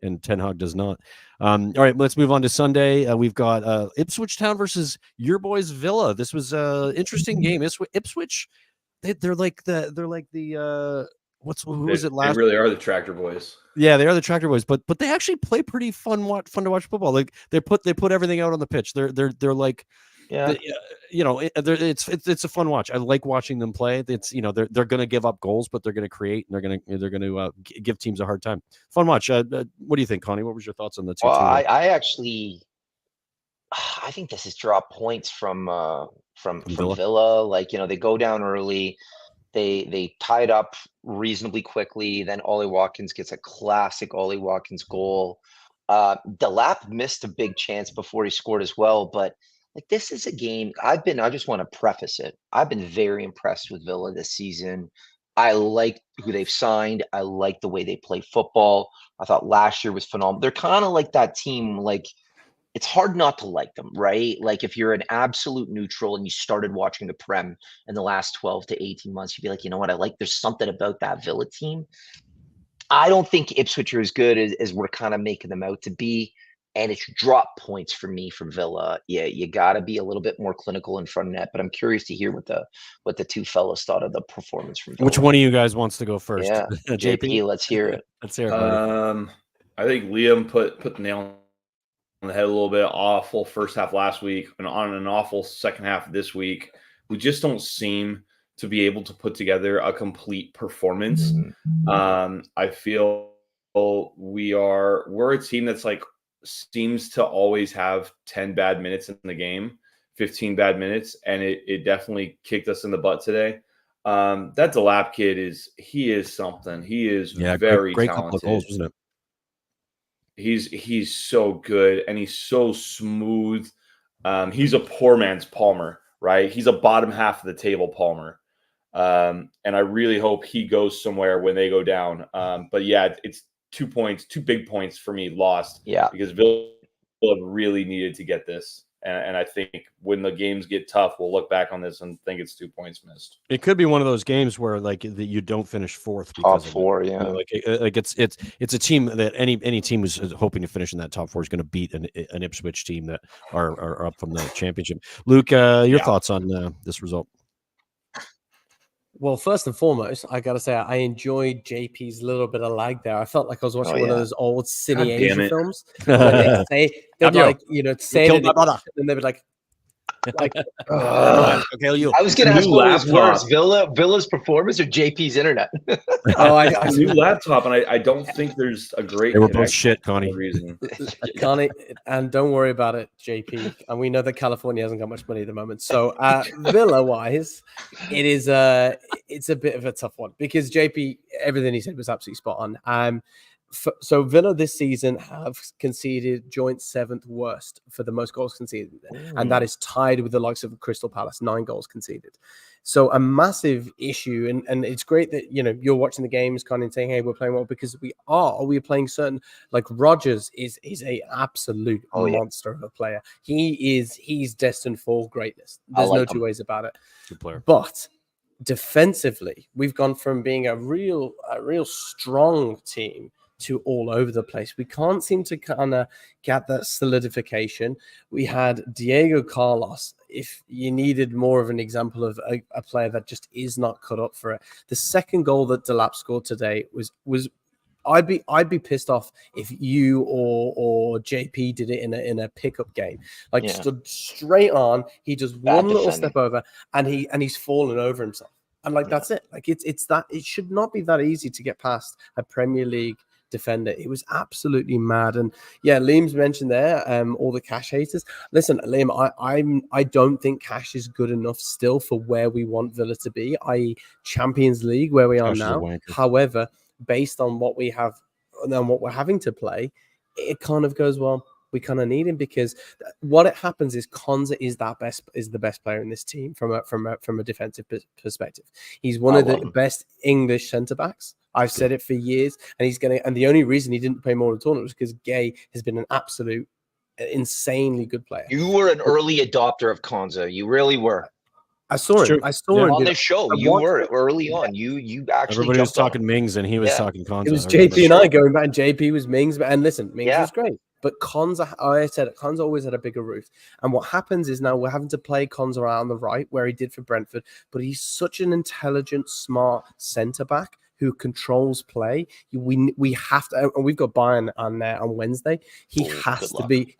and Ten Hag does not. All right, let's move on to Sunday. We've got Ipswich Town versus your boys Villa. This was an interesting game. Ipswich, they're like the who was it last? They really are the tractor boys. Yeah, they are the tractor boys, but they actually play pretty fun to watch football. Like they put everything out on the pitch. They're like, it's a fun watch. I like watching them play. It's they're going to give up goals, but they're going to create, and they're going to give teams a hard time. Fun watch. What do you think, Connie? What was your thoughts on the two? Well, I think this is drop points from Villa. Like they go down early. They tied up reasonably quickly. Then Ollie Watkins gets a classic Ollie Watkins goal. Delap missed a big chance before he scored as well. But like this is a game I just want to preface it. I've been very impressed with Villa this season. I like who they've signed. I like the way they play football. I thought last year was phenomenal. They're kind of like that team, like it's hard not to like them, right? Like if you're an absolute neutral and you started watching the Prem in the last 12 to 18 months, you'd be like, you know what? There's something about that Villa team. I don't think Ipswich are as good as we're kind of making them out to be. And it's drop points for me from Villa. Yeah, you got to be a little bit more clinical in front of net. But I'm curious to hear what the two fellas thought of the performance from Villa. Which one of you guys wants to go first? Yeah, JP, let's hear it. Let's hear it. I think Liam put the nail on the head a little bit. Awful first half last week and on an awful second half this week. We just don't seem to be able to put together a complete performance. I feel we're a team that's like seems to always have 10 bad minutes in the game, 15 bad minutes, and it definitely kicked us in the butt today. That Delap kid is something. He is very great talented. Couple of goals, wasn't it? He's so good and he's so smooth. He's a poor man's Palmer, right? He's a bottom half of the table Palmer. And I really hope he goes somewhere when they go down. But yeah, it's 2 big points for me lost. Yeah. Because Villa really needed to get this. And I think when the games get tough, we'll look back on this and think it's 2 points missed. It could be one of those games where like you don't finish fourth Top because of four, it. yeah. You know, like it's a team that any team who's hoping to finish in that top four is going to beat an Ipswich team that are up from the championship. Luke, your thoughts on this result? Well, first and foremost, I gotta say I enjoyed JP's little bit of lag there. I felt like I was watching one of those old Cine Asia films. Where they'd like, say Killed it, my brother. and they'd be like, Okay, you. I was going to ask what was worse, Villa's performance or JP's internet. I new laptop, and I don't think there's a great. They were both shit, Connie. Reason. Connie, and don't worry about it, JP. And we know that California hasn't got much money at the moment. So Villa-wise, it's a bit of a tough one because JP, everything he said was absolutely spot on. So Villa this season have conceded joint 7th worst for the most goals conceded, and that is tied with the likes of Crystal Palace, 9 goals conceded. So a massive issue, and it's great that you're watching the games, kind of saying, "Hey, we're playing well," because we're playing certain, like Rodgers is a absolute monster of a player. He's destined for greatness. There's no two ways about it. Good player, but defensively, we've gone from being a real strong team to all over the place. We can't seem to kind of get that solidification. We had Diego Carlos. If you needed more of an example of a player that just is not cut up for it, the second goal that Delap scored today was I'd be pissed off if you or JP did it in a pickup game. Like stood straight on, he does one little step over and he's fallen over himself. And that's it. Like it's that it should not be that easy to get past a Premier League defender. It was absolutely mad. And Liam's mentioned there all the Cash haters. Listen, Liam, I don't think Cash is good enough still for where we want Villa to be, i.e. Champions League, where we are now. However, based on what we have and what we're having to play, it kind of goes, well, we kind of need him because what it happens is Konza is the best player in this team from a defensive perspective. He's one of the best English centre backs. I've said it for years, and the only reason he didn't play more in the tournament was because Gay has been an absolute insanely good player. You were an early adopter of Konza. You really were. I saw him. I saw him on this show. You were early on. You actually. Everybody was talking Mings, and he was talking Konza. It was JP and I going back, and JP was Mings. And listen, Mings was great. But Konza, I said it, Konza always had a bigger roof. And what happens is now we're having to play Konza out on the right, where he did for Brentford. But he's such an intelligent, smart centre-back who controls play. We have to, and we've got Bayern on there on Wednesday. He has to be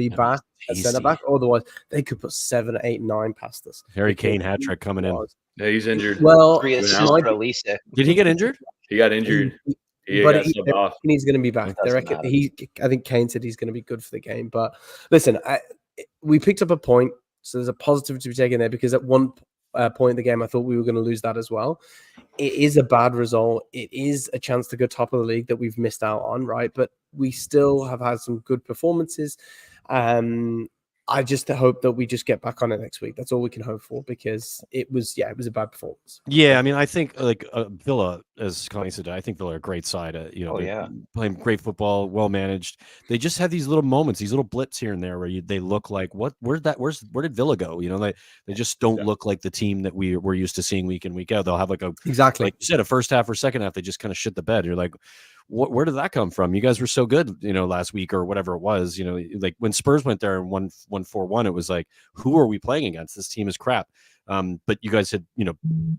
back at centre-back. Otherwise, they could put 7, 8, 9 past us. Harry Kane hat-trick coming in. Yeah, he's injured. Well, did he get injured? He got injured. He's going to be back. I think Kane said he's going to be good for the game. But listen, we picked up a point, so there's a positive to be taken there because at one point in the game, I thought we were going to lose that as well. It is a bad result. It is a chance to go top of the league that we've missed out on, right? But we still have had some good performances. I just hope that we just get back on it next week. That's all we can hope for because it was a bad performance. Yeah, I mean, I think Villa, as Connie said, I think Villa are a great side. Playing great football, well managed. They just have these little moments, these little blips here and there where they look like where did Villa go? They just don't look like the team that we're used to seeing week in, week out. They'll have like you said, a first half or second half, they just kind of shit the bed. You're like, where did that come from? You guys were so good, last week or whatever it was. Like when Spurs went there and won 4-1, it was like, who are we playing against? This team is crap. But you guys had,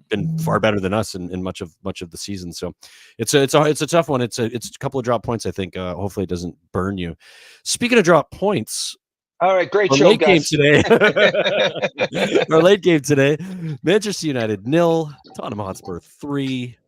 been far better than us in much of the season. So it's a tough one. It's a couple of drop points. I think hopefully it doesn't burn you. Speaking of drop points. All right, great show, guys. Our late game today, Manchester United 0, Tottenham Hotspur 3.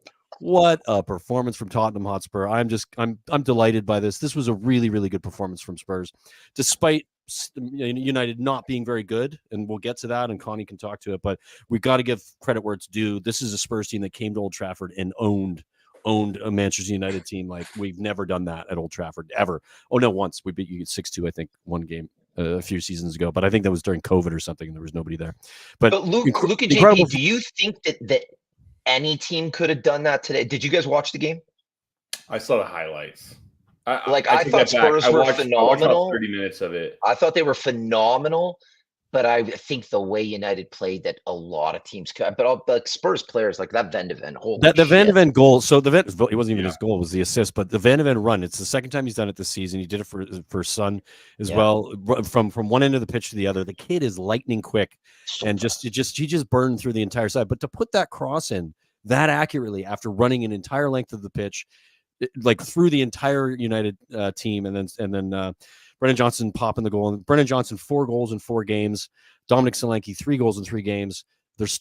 What a performance from Tottenham Hotspur. I'm delighted by this. This was a really, really good performance from Spurs, despite United not being very good. And we'll get to that, and Connie can talk to it. But we got to give credit where it's due. This is a Spurs team that came to Old Trafford and owned a Manchester United team like we've never done that at Old Trafford, ever. Oh, no, once. We beat you 6-2, I think, one game a few seasons ago. But I think that was during COVID or something, and there was nobody there. But Luke and JP, do you think that any team could have done that today? Did you guys watch the game? I saw the highlights. I I take thought that back. Spurs I were watched about phenomenal. 30 minutes of it. I thought they were phenomenal, but I think the way United played that a lot of teams could. But Spurs players like that Van de Ven, holy The Van de shit. Ven goal. So it wasn't even Yeah. his goal; it was the assist. But the Van de Ven run. It's the second time he's done it this season. He did it for Son as Yeah. well. From one end of the pitch to the other, the kid is lightning quick, So and fast. he just burned through the entire side. But to put that cross in that accurately after running an entire length of the pitch, like through the entire United team, and then Brennan Johnson popping the goal. And Brennan Johnson 4 goals in 4 games. Dominic Solanke 3 goals in 3 games.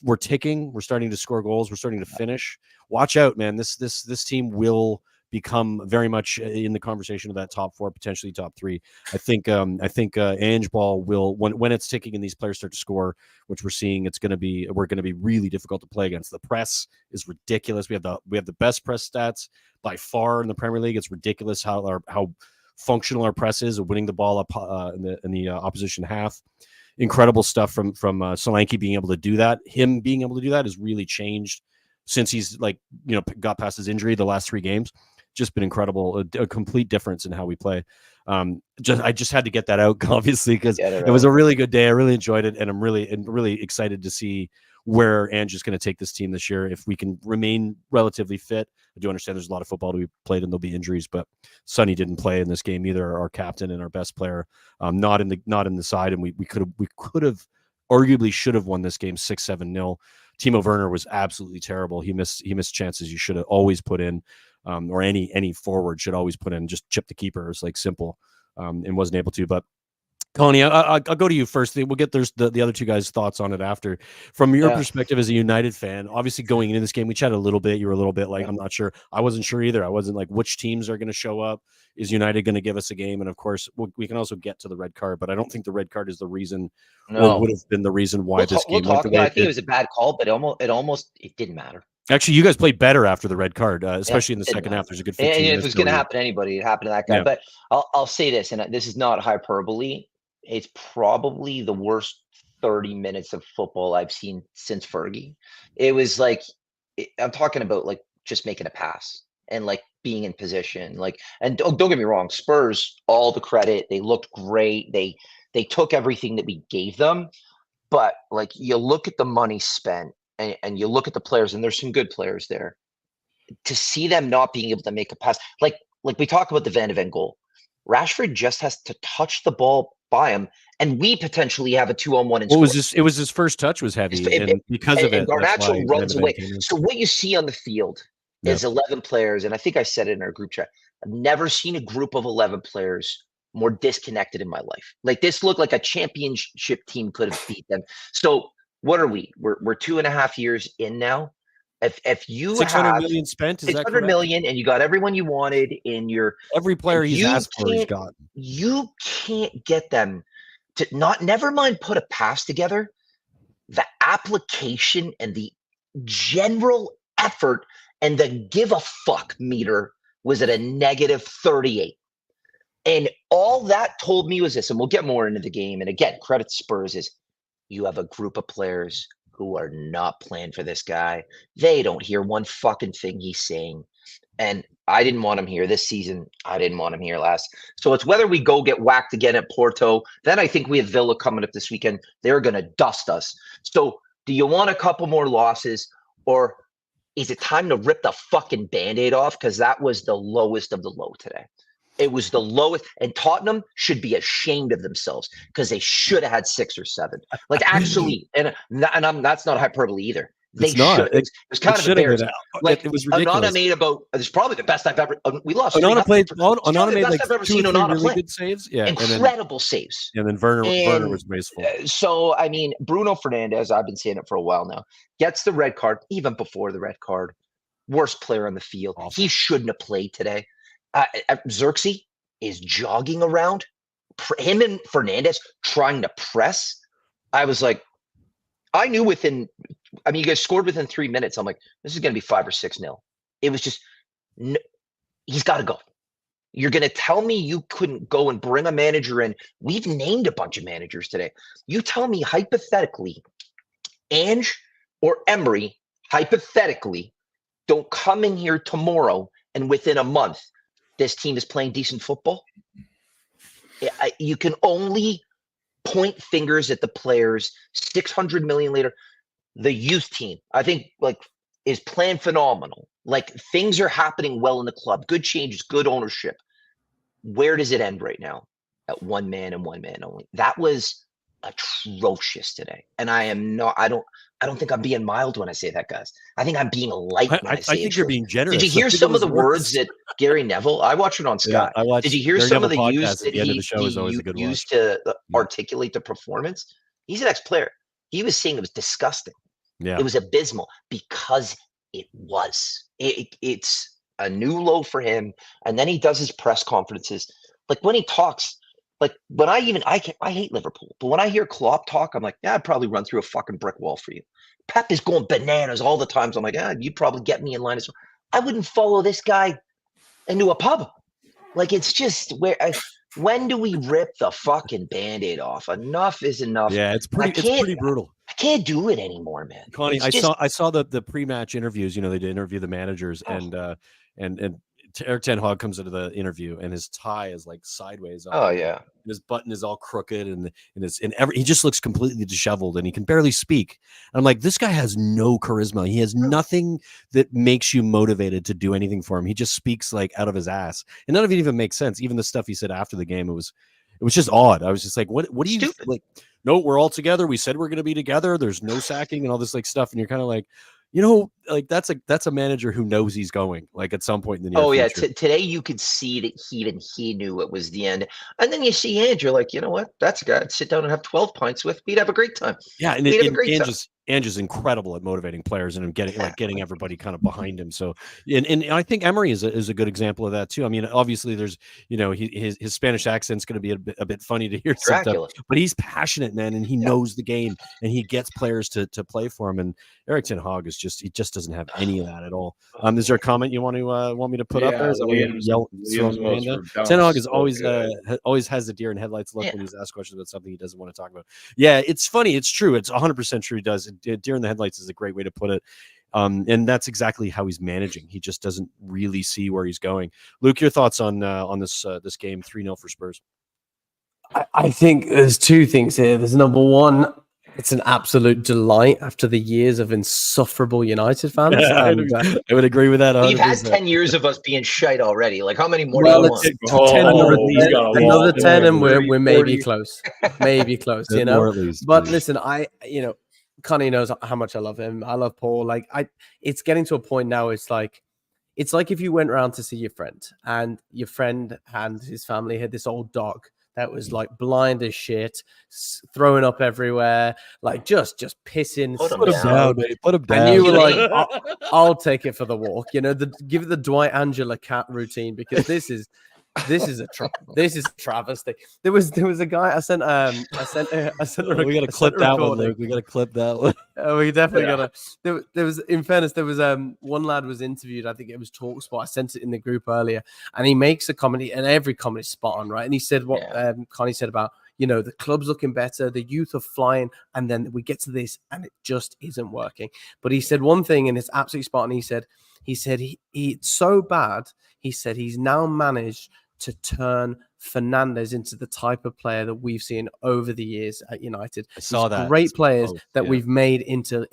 We're ticking. We're starting to score goals. We're starting to finish. Watch out, man. This team will become very much in the conversation of that top 4, potentially top 3. I think Ange Ball will, when it's ticking and these players start to score, which we're seeing, we're going to be really difficult to play against. The press is ridiculous. We have the best press stats by far in the Premier League. It's ridiculous how functional our press is, winning the ball up in the opposition half. Incredible stuff from Solanke being able to do that. Him being able to do that has really changed since he's got past his injury the last 3 games. Just been incredible, a complete difference in how we play. I just had to get that out, obviously, because it was a really good day. I really enjoyed it, and I'm really excited to see where Ange is going to take this team this year. If we can remain relatively fit, I do understand there's a lot of football to be played and there'll be injuries, but Sonny didn't play in this game either. Our captain and our best player, not in the side, and we could have arguably should have won this game 6-7-0. Timo Werner was absolutely terrible. He missed chances you should have always put in, or any forward should always put in. Just chip the keeper. It's like simple, and wasn't able to. But Connie, I'll go to you first. We'll get the other 2 guys' thoughts on it after. From your perspective as a United fan, obviously going into this game, we chatted a little bit. You were a little bit like, I'm not sure. I wasn't sure either. I wasn't like, which teams are going to show up? Is United going to give us a game? And of course, we can also get to the red card, but I don't think the red card is the reason, or would have been the reason why this game went the way I it think it did. was a bad call, but it didn't matter. Actually, you guys played better after the red card, especially in the second half. There's a good 15 And if minutes. it was going to happen to anybody, it happened to that guy. Yeah. But I'll say this, and this is not hyperbole. It's probably the worst 30 minutes of football I've seen since Fergie. It was like, I'm talking about like just making a pass and like being in position. Like, and don't get me wrong, Spurs, all the credit. They looked great. They took everything that we gave them. But like, you look at the money spent and you look at the players, and there's some good players there. To see them not being able to make a pass, like we talk about the Van de Ven goal. Rashford just has to touch the ball by him, and we potentially have a 2-on-1 and It was his first touch was heavy, and because of it, Garnacho runs away. So what you see on the field is 11 players, and I think I said it in our group chat. I've never seen a group of 11 players more disconnected in my life. Like, this looked like a championship team could have beat them. So what are we? We're 2.5 years in now. If you 600 have million spent, is that 600 correct? million and you got everyone you wanted in your Every player he's asked for, he's got. You can't get them to never mind put a pass together. The application and the general effort and the give a fuck meter was at a -38. And all that told me was this, and we'll get more into the game. And again, credit Spurs is you have a group of players who are not playing for this guy. They don't hear one fucking thing he's saying. And I didn't want him here this season. I didn't want him here last. So it's whether we go get whacked again at Porto. Then I think we have Villa coming up this weekend. They're going to dust us. So do you want a couple more losses, or is it time to rip the fucking Band-Aid off? Because that was the lowest of the low today. It was the lowest, and Tottenham should be ashamed of themselves because they should have had 6 or 7. Like, actually, and that's not hyperbole either. They should. It was kind of embarrassing. Like, it was ridiculous. Onana made about. It's probably the best I've ever. We lost. Onana made like I've ever 2 or 3 really good saves. Yeah, incredible saves. And then Werner was graceful. So I mean, Bruno Fernandes. I've been saying it for a while now. Gets the red card even before the red card. Worst player on the field. Awful. He shouldn't have played today. Xerxes is jogging around. Him and Fernandes trying to press. I was like, I knew within. I mean, you guys scored within 3 minutes. I'm like, this is going to be 5 or 6-0. It was just, he's got to go. You're going to tell me you couldn't go and bring a manager in. We've named a bunch of managers today. You tell me hypothetically, Ange or Emery, hypothetically, don't come in here tomorrow and within a month this team is playing decent football. You can only point fingers at the players. 600 million later, the youth team, I think, like, is playing phenomenal. Like, things are happening well in the club. Good changes, good ownership. Where does it end right now? At one man and one man only. That was atrocious today. And I don't think I'm being mild when I say that, guys. I think I'm being light when I say I think you're being generous. Did you hear I think some it of the was words worse. that Gary Neville? I watched it on Sky. I watched Did you hear Gary some of Neville the podcast use at that the end of the show is always a good used watch. to articulate the performance? He's an ex-player. He was saying it was disgusting. Yeah. It was abysmal because it was. It's a new low for him. And then he does his press conferences. Like, when he talks, like, when I hate Liverpool, but when I hear Klopp talk, I'm like, yeah, I'd probably run through a fucking brick wall for you. Pep is going bananas all the times. I'm like, you'd probably get me in line as well. I wouldn't follow this guy into a pub. Like, it's just when do we rip the fucking Band-Aid off? Enough is enough. Yeah, it's pretty brutal. I can't do it anymore, man. Connie, It's I saw the pre-match interviews. You know, they did interview the managers, and Eric Ten Hag comes into the interview, and his tie is like sideways. Oh yeah, his button is all crooked, and he just looks completely disheveled, and he can barely speak. And I'm like, this guy has no charisma. He has nothing that makes you motivated to do anything for him. He just speaks like out of his ass, and none of it even makes sense. Even the stuff he said after the game, it was just odd. I was just like, what do you Stupid. like? No, we're all together. We said we're going to be together. There's no sacking and all this like stuff, and you're kind of like, you know, like that's a manager who knows he's going like at some point in the near future. Today you could see that he knew it was the end, and then you see Andrew, like, you know what? That's a guy I'd sit down and have 12 pints with. We'd have a great time. Yeah, and we'd have a great time. Andrew's incredible at motivating players and getting everybody kind of behind him. So, and I think Emery is a good example of that too. I mean, obviously, there's his Spanish accent's going to be a bit funny to hear sometimes, but he's passionate, man, and he knows the game, and he gets players to play for him. And Eric Ten Hag is he just doesn't have any of that at all. Is there a comment you want me to put up there? Ten Hag is always has the deer in headlights look when he's asked questions about something he doesn't want to talk about. Yeah, it's funny. It's true. It's 100% true. He does. Deer in the headlights is a great way to put it. And that's exactly how he's managing. He just doesn't really see where he's going. Luke, your thoughts on this game, 3-0 for Spurs? I think there's two things here. There's number one, it's an absolute delight after the years of insufferable United fans. I would agree with that. 100%. We've had 10 years of us being shite already. Like, how many more do you want? Another 10 and we're maybe close. Maybe close, you know. Least, but listen, Connie knows how much I love him. I love Paul. Like, it's getting to a point now. It's like if you went around to see your friend, and your friend and his family had this old dog that was like blind as shit, throwing up everywhere, like just pissing. Put him down, baby. Put him down. And you were like, I'll take it for the walk. You know, give it the Dwight Angela cat routine, because this is a travesty. There was a guy I sent. We got to clip that one, Luke. We got to clip that one. We definitely got to. There was, in fairness, there was one lad was interviewed. I think it was TalkSport. I sent it in the group earlier, and he makes a comedy, and every comedy is spot on, right? And he said what Connie said about, the club's looking better, the youth are flying, and then we get to this, and it just isn't working. But he said one thing, and it's absolutely spot on. He said it's so bad. He said he's now managed to turn Fernandes into the type of player that we've seen over the years at United. I saw that. Great players that we've made into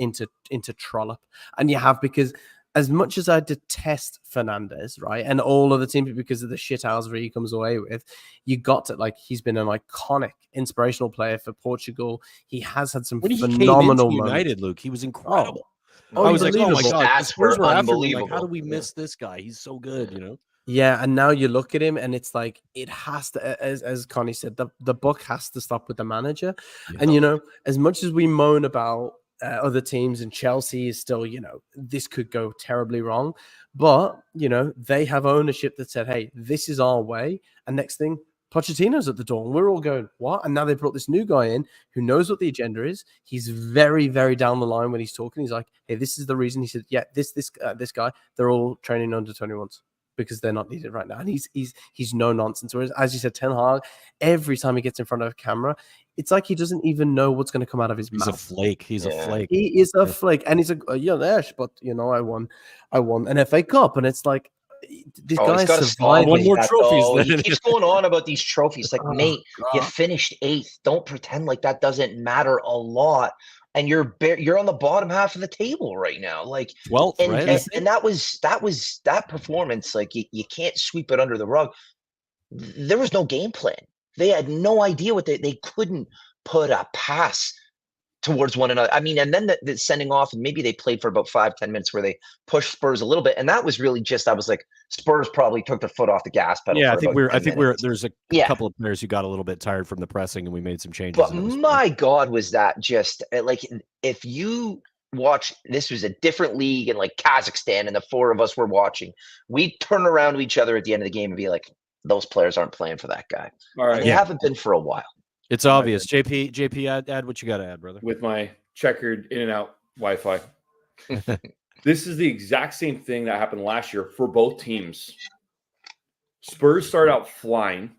trollop. And you have, because as much as I detest Fernandes, right, and all of the teams because of the shithousery he comes away with, you got to, like, he's been an iconic, inspirational player for Portugal. He has had some phenomenal moments. United, Luke, he was incredible. I was like, oh my God, stats were unbelievable. Like, how do we miss this guy? He's so good, Yeah, and now you look at him, and it's like, it has to, as Connie said, the buck has to stop with the manager. Yeah. And as much as we moan about other teams, and Chelsea is still, this could go terribly wrong, but they have ownership that said, hey, this is our way. And next thing, Pochettino's at the door, and we're all going, what? And now they brought this new guy in who knows what the agenda is. He's very, very down the line when he's talking. He's like, hey, this is the reason. He said, yeah, this guy, they're all training under 21s because they're not needed right now. And he's no nonsense. Whereas, as you said, Ten Hag, every time he gets in front of a camera, it's like he doesn't even know what's going to come out of his mouth. He's a flake. He's a flake. He is a flake. And he's I won an FA Cup. And it's like, this Oh, guy he's is got to stop surviving. One with more that, trophies though. He then. keeps going on about these trophies. Like, Oh, mate, you God. finished 8th. Don't pretend like that doesn't matter a lot. And you're on the bottom half of the table right now. Like, 12th, and right? I and, think. and that performance. Like, you can't sweep it under the rug. There was no game plan. They had no idea what they couldn't put a pass towards one another. I mean, and then the sending off, and maybe they played for about 5-10 minutes where they pushed Spurs a little bit, and that was really just I was like, Spurs probably took their foot off the gas pedal Yeah, for about 10 minutes. there's a Yeah. couple of players who got a little bit tired from the pressing, and we made some changes. But and it was fine. my God, was that just like if you watch this was a different league in like Kazakhstan, and the 4 of us were watching, we'd turn around to each other at the end of the game and be like, those players aren't playing for that guy. All And right. they Yeah. haven't been for a while. It's obvious. JP, add what you got to add, brother. With my checkered in and out Wi-Fi. This is the exact same thing that happened last year for both teams. Spurs start out flying,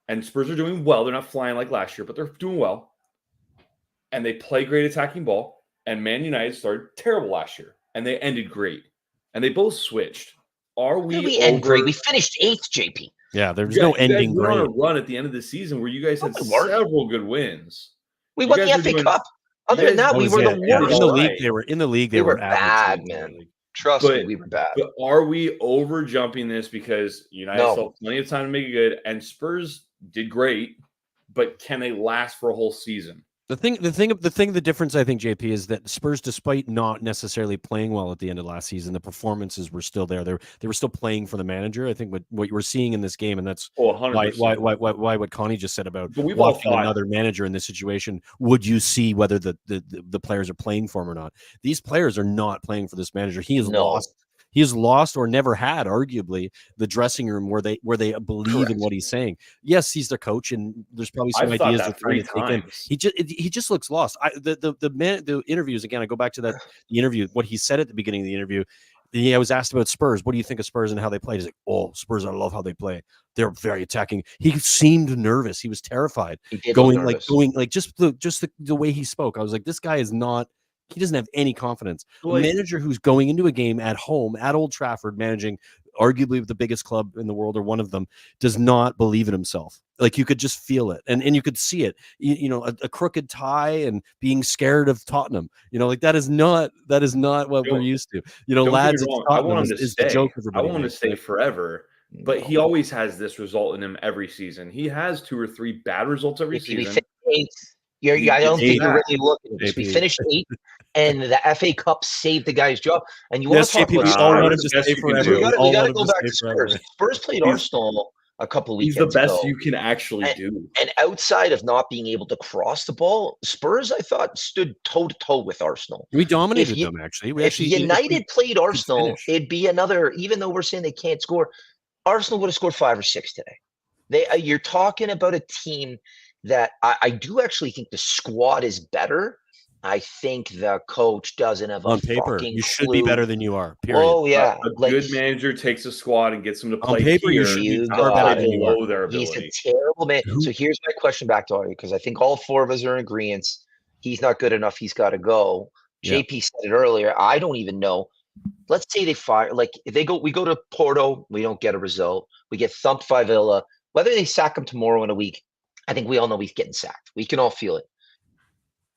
and Spurs are doing well. They're not flying like last year, but they're doing well. And they play great attacking ball. And Man United started terrible last year, and they ended great. And they both switched. Are we end great? We finished 8th, JP. Yeah, there's You no guys- you guys ending went on great. a run at the end of the season where you guys had No, we weren't. several good wins. We You won the guys were FA doing- Cup. Other you than guys- that, That we was were it. the Yeah, worst. in the All league. right. They We were average bad, in the man. league. Trust But- me, we were bad. But are we over jumping this because United No. still have plenty of time to make it good, and Spurs did great, but can they last for a whole season? The difference, I think, JP, is that Spurs, despite not necessarily playing well at the end of last season, the performances were still there. They were still playing for the manager. I think what you were seeing in this game, and that's Oh, 100%. why what Connie just said about But we've all watching thought- another manager in this situation, would you see whether the players are playing for him or not? These players are not playing for this manager. He has No. lost. He has lost or never had, arguably, the dressing room where they believe in Correct. what he's saying. Yes, he's the coach, and there's probably some I've thought ideas that they're trying to 3 take in. times. He just looks lost. The interviews again. I go back to the interview. What he said at the beginning of the interview. I was asked about Spurs. What do you think of Spurs and how they played? He's like, "Oh, Spurs! I love how they play. They're very attacking." He seemed nervous. He was terrified. He did look Going nervous. just the way he spoke. I was like, this guy is not. He doesn't have any confidence. A Like- manager who's going into a game at home at Old Trafford, managing arguably the biggest club in the world or one of them, does not believe in himself. Like you could just feel it, and you could see it. A crooked tie and being scared of Tottenham. Like that is not what we're used to. Don't get Lads, me it's wrong, I Tottenham want him to is stay. the joke I everybody want him to makes, stay right? forever. But he always has this result in him every season. He has 2 or 3 bad results every We season. finished 8th. I don't think you're really looking at this. We JP. finished 8th, and the FA Cup saved the guy's job. And you Yes, want to talk JP, we about all Spurs? want him to Best stay you can forever. do. we got all to want him go back stay to forever. Spurs. Spurs played He's- Arsenal a couple He's weekends the best ago. you can actually do. And outside of not being able to cross the ball, Spurs, I thought, stood toe to toe with Arsenal. We dominated you- them actually. If United played Arsenal, finish. it'd be another. Even though we're saying they can't score, Arsenal would have scored 5 or 6 today. You're talking about a team that I do actually think the squad is better. I think the coach doesn't have a on paper, fucking you should be clue. better than you are. Period. Oh yeah, A good manager takes a squad and gets them to On play paper, you here, should be not far play better than you are. below their He's ability. a terrible man. Who- So here's my question back to Audie, because I think all 4 of us are in agreement. He's not good enough. He's got to go. Yeah. JP said it earlier. I don't even know. Let's say they fire. Like if we go to Porto, we don't get a result. We get thumped by Villa. Whether they sack him tomorrow in a week, I think we all know he's getting sacked. We can all feel it.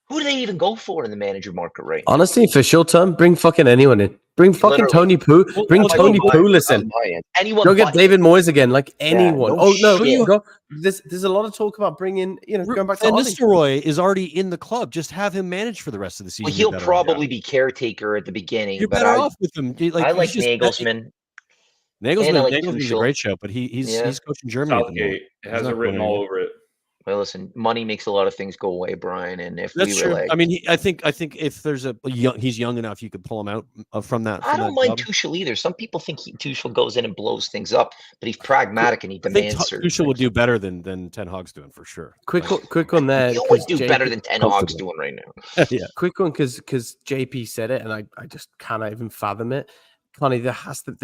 Who do they even go for in the manager market right now? Honestly, for short term, bring fucking anyone in. Bring fucking Literally. Tony Poo. Bring well, Tony well, Pulis in. Anyone Go get but David Moyes again, like anyone. no Oh no, shit. go. There's a lot of talk about bringing, going back to Van Ollie. Nistelrooy is already in the club. Just have him manage for the rest of the season. Well, You're he'll better probably be caretaker at the beginning, You're but better I off with him. like he's just- Nagelsmann. Nagelsmann, and I like Nagelsmann's a Tuchel. great show, but he's Yeah. coaching Germany at the moment. Southgate it He's has not it written going all anywhere. over it. Well, listen, money makes a lot of things go away, Brian. And if That's we true. were like, I mean, I think if there's he's young enough, you could pull him out from that. I from don't that mind job. Tuchel either. Some people think Tuchel goes in and blows things up, but he's pragmatic and he I think demands certain Tuchel would things. do better than Ten Hag's doing for sure. Quick Like, on there. He always 'cause do JP better than Ten Hag's comfortable. doing right now. yeah. Quick one, because JP said it, and I just cannot even fathom it. Connie, there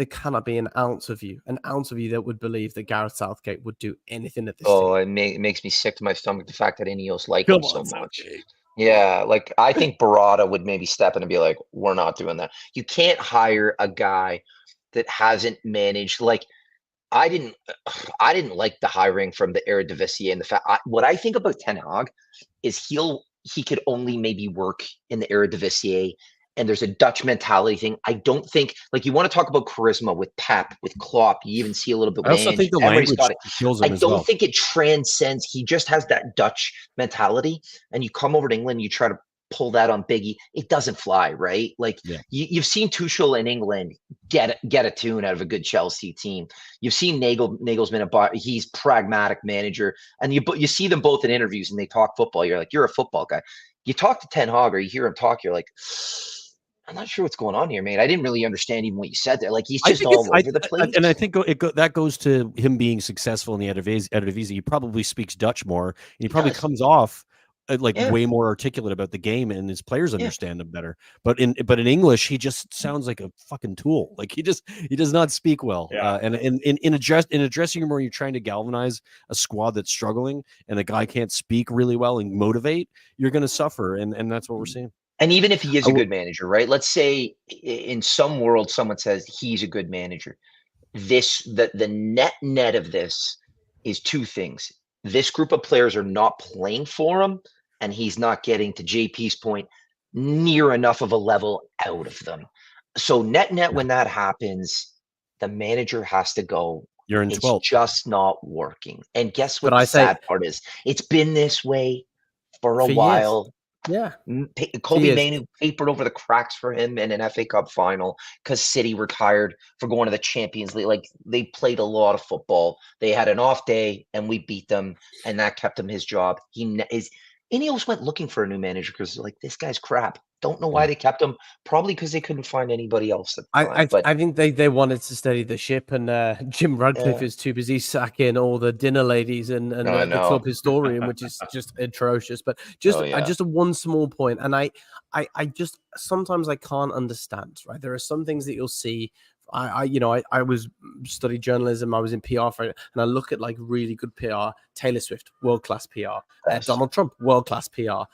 cannot be an ounce of you that would believe that Gareth Southgate would do anything at this Oh, stage. it makes me sick to my stomach the fact that Ineos like Come him so on, much. Southgate. Yeah, like I think Barada would maybe step in and be like, "We're not doing that." You can't hire a guy that hasn't managed. Like I didn't like the hiring from the Eredivisie, and the fact what I think about Ten Hag is he could only maybe work in the Eredivisie, and there's a Dutch mentality thing. I don't think, like, you want to talk about charisma with Pep, with Klopp. You even see a little bit I with also think Ange. the Emery's language got it. kills I him as don't well. think it transcends. He just has that Dutch mentality, and you come over to England, you try to pull that on Biggie. It doesn't fly, right? Like Yeah. you've seen Tuchel in England get a tune out of a good Chelsea team. You've seen Nagelsmann. He's pragmatic manager, and you see them both in interviews, and they talk football. You're like, you're a football guy. You talk to Ten Hag, or you hear him talk, you're like, I'm not sure what's going on here, man. I didn't really understand even what you said there. Like he's I just think it's, all over the place. and I think that goes to him being successful in the Eredivisie. He probably speaks Dutch more, and he probably does. comes off like Yeah. way more articulate about the game, and his players Yeah. understand him better. But in English, he just sounds like a fucking tool. Like he does not speak well. Yeah. And in a dressing room where you're trying to galvanize a squad that's struggling, and a guy can't speak really well and motivate, you're going to suffer, and that's what we're seeing. And even if he is a good manager, right? Let's say in some world someone says he's a good manager. The net of this is two things. This group of players are not playing for him, and he's not getting, to JP's point, near enough of a level out of them. So net, when that happens, the manager has to go. You're in It's 12th. just not working. And guess what But the I say- sad part is? It's been this way for a For years. while. Yeah. Kobe Years. Mainoo papered over the cracks for him in an FA Cup final because City retired for going to the Champions League. Like, they played a lot of football. They had an off day and we beat them, and that kept him his job. Ineos went looking for a new manager because like, this guy's crap. Don't know why they kept him. Probably because they couldn't find anybody else at the time. I think they wanted to steady the ship, and Jim Radcliffe is too busy sacking all the dinner ladies and the club historian, which is just atrocious. But just one small point, and I just sometimes I can't understand. Right, there are some things that you'll see. I was studied journalism. I was in PR for it, and I look at like really good PR. Taylor Swift, world class PR. Donald Trump, world class PR.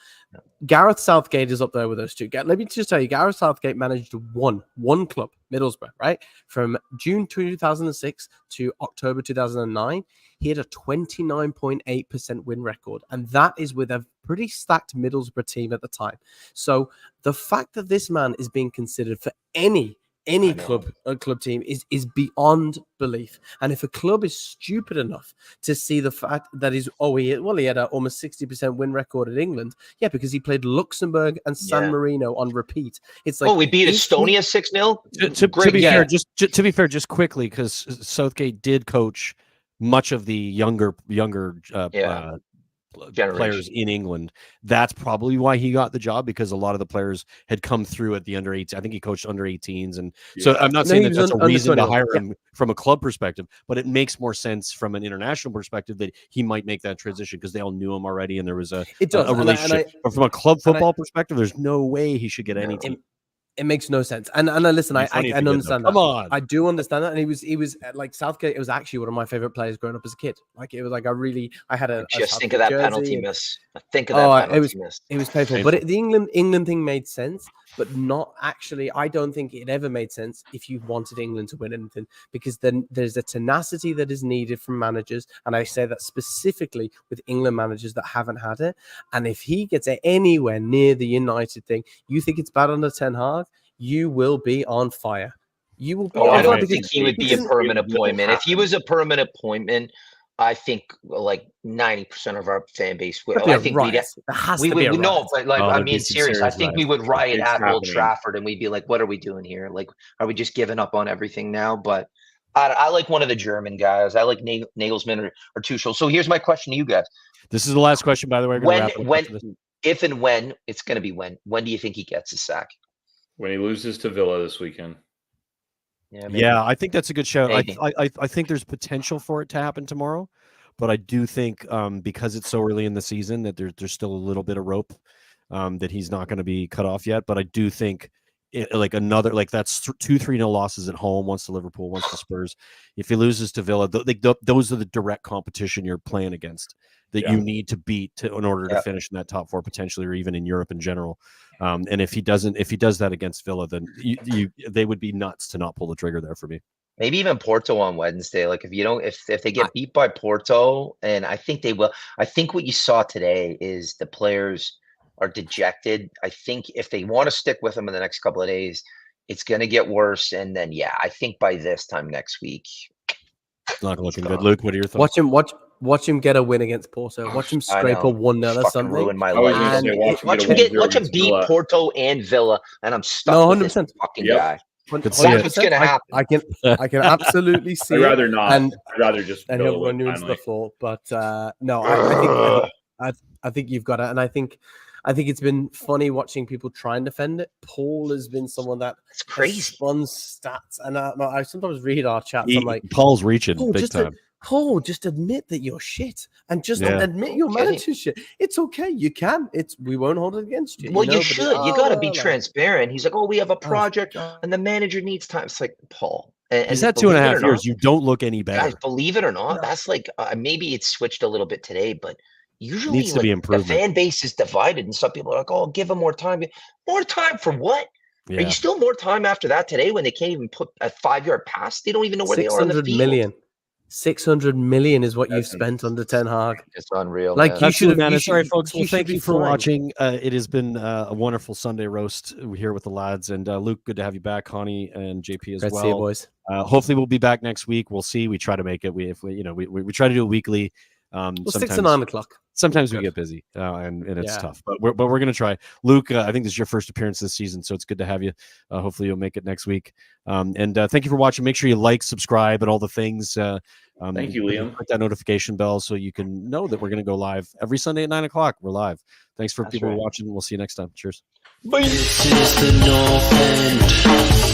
Gareth Southgate is up there with those two. Let me just tell you, Gareth Southgate managed one club, Middlesbrough, right? From June 2006 to October 2009, he had a 29.8% win record, and that is with a pretty stacked Middlesbrough team at the time. So the fact that this man is being considered for any club team is beyond belief. And if a club is stupid enough to see the fact that he had an almost 60% win record in England, because he played Luxembourg and San Marino on repeat. It's like, we beat Estonia 6-0. To be fair, just quickly, because Southgate did coach much of the younger players in England. That's probably why he got the job, because a lot of the players had come through at the under 18s. I think he coached under 18s, and so I'm not saying that that's a reason to hire him from a club perspective, but it makes more sense from an international perspective that he might make that transition because they all knew him already and there was a relationship. But from a club football perspective, there's no way he should get any team. It makes no sense. And listen, I understand that. Come on. I do understand that. And he was like Southgate. It was actually one of my favorite players growing up as a kid. Like, it was like I had a just a think of that penalty miss. Think of that penalty miss. It was painful. But the England thing made sense, but not actually. I don't think it ever made sense if you wanted England to win anything, because then there's a tenacity that is needed from managers. And I say that specifically with England managers that haven't had it. And if he gets anywhere near the United thing, you think it's bad under Ten Hag, you will be on fire. You will be I don't think he would be a permanent appointment. If he was a permanent appointment, I think like 90% of our fan base would. I think we would know, but like, I mean, serious. I think we would riot at Old Trafford, and we'd be like, "What are we doing here? Like, are we just giving up on everything now?" But I like one of the German guys. I like Nagelsmann or Tuchel. So here's my question to you guys. This is the last question, by the way. If and when it's going to be when do you think he gets his sack? When he loses to Villa this weekend. Yeah, I think that's a good show. I think there's potential for it to happen tomorrow, but I do think because it's so early in the season that there's still a little bit of rope that he's not going to be cut off yet. But I do think like another, like that's 2-3-0 losses at home, once to Liverpool, once to Spurs. If he loses to Villa, those are the direct competition you're playing against that you need to beat in order to finish in that top 4 potentially, or even in Europe in general. And if he does that against Villa, then they would be nuts to not pull the trigger there for me. Maybe even Porto on Wednesday. Like if they get beat by Porto, and I think they will. I think what you saw today is the players are dejected. I think if they want to stick with them in the next couple of days, it's going to get worse. And then, I think by this time next week, it's not looking good. Luke, what are your thoughts? Watch him get a win against Porto. Watch him scrape a 1-0 or something. Ruin my life. Watch him beat Porto and Villa, and I'm stuck with this fucking guy. That's what's going to happen. I can absolutely see. I'd rather not. I'd rather just. And he'll run you into the floor. But no, I think you've got it, and I think it's been funny watching people try and defend it. Paul has been someone that it's crazy spun stats, and I sometimes read our chats. I'm like, Paul's reaching big time. Paul, just admit that you're shit, and just admit your manager's shit. It's okay. You can. We won't hold it against you. Well, you should. You got to be transparent. He's like, oh, we have a project, and the manager needs time. It's like, Paul. He's had 2.5 years. You don't look any better. Guys, believe it or not, that's like maybe it's switched a little bit today, but usually needs to be improved. The fan base is divided, and some people are like, "Oh, give him more time." More time for what? Yeah. Are you still more time after that today when they can't even put a 5-yard pass? They don't even know where they are on the field. 600 million is what you've spent under Ten Hag. It's unreal. Like you should have. Sorry, folks. Well, thank you for watching. It has been a wonderful Sunday roast here with the lads, and Luke, good to have you back. Connie and JP as well. See you, boys. Hopefully, we'll be back next week. We'll see. We try to make it. We try to do it weekly. 6 to 9 o'clock. Sometimes we get busy, and it's tough, but we're going to try. Luke, I think this is your first appearance this season, so it's good to have you. Hopefully you'll make it next week. And thank you for watching. Make sure you like, subscribe, and all the things. Thank you, Liam. Click that notification bell so you can know that we're going to go live every Sunday at 9 o'clock. We're live. Thanks for people watching. We'll see you next time. Cheers. Bye. This is the North End.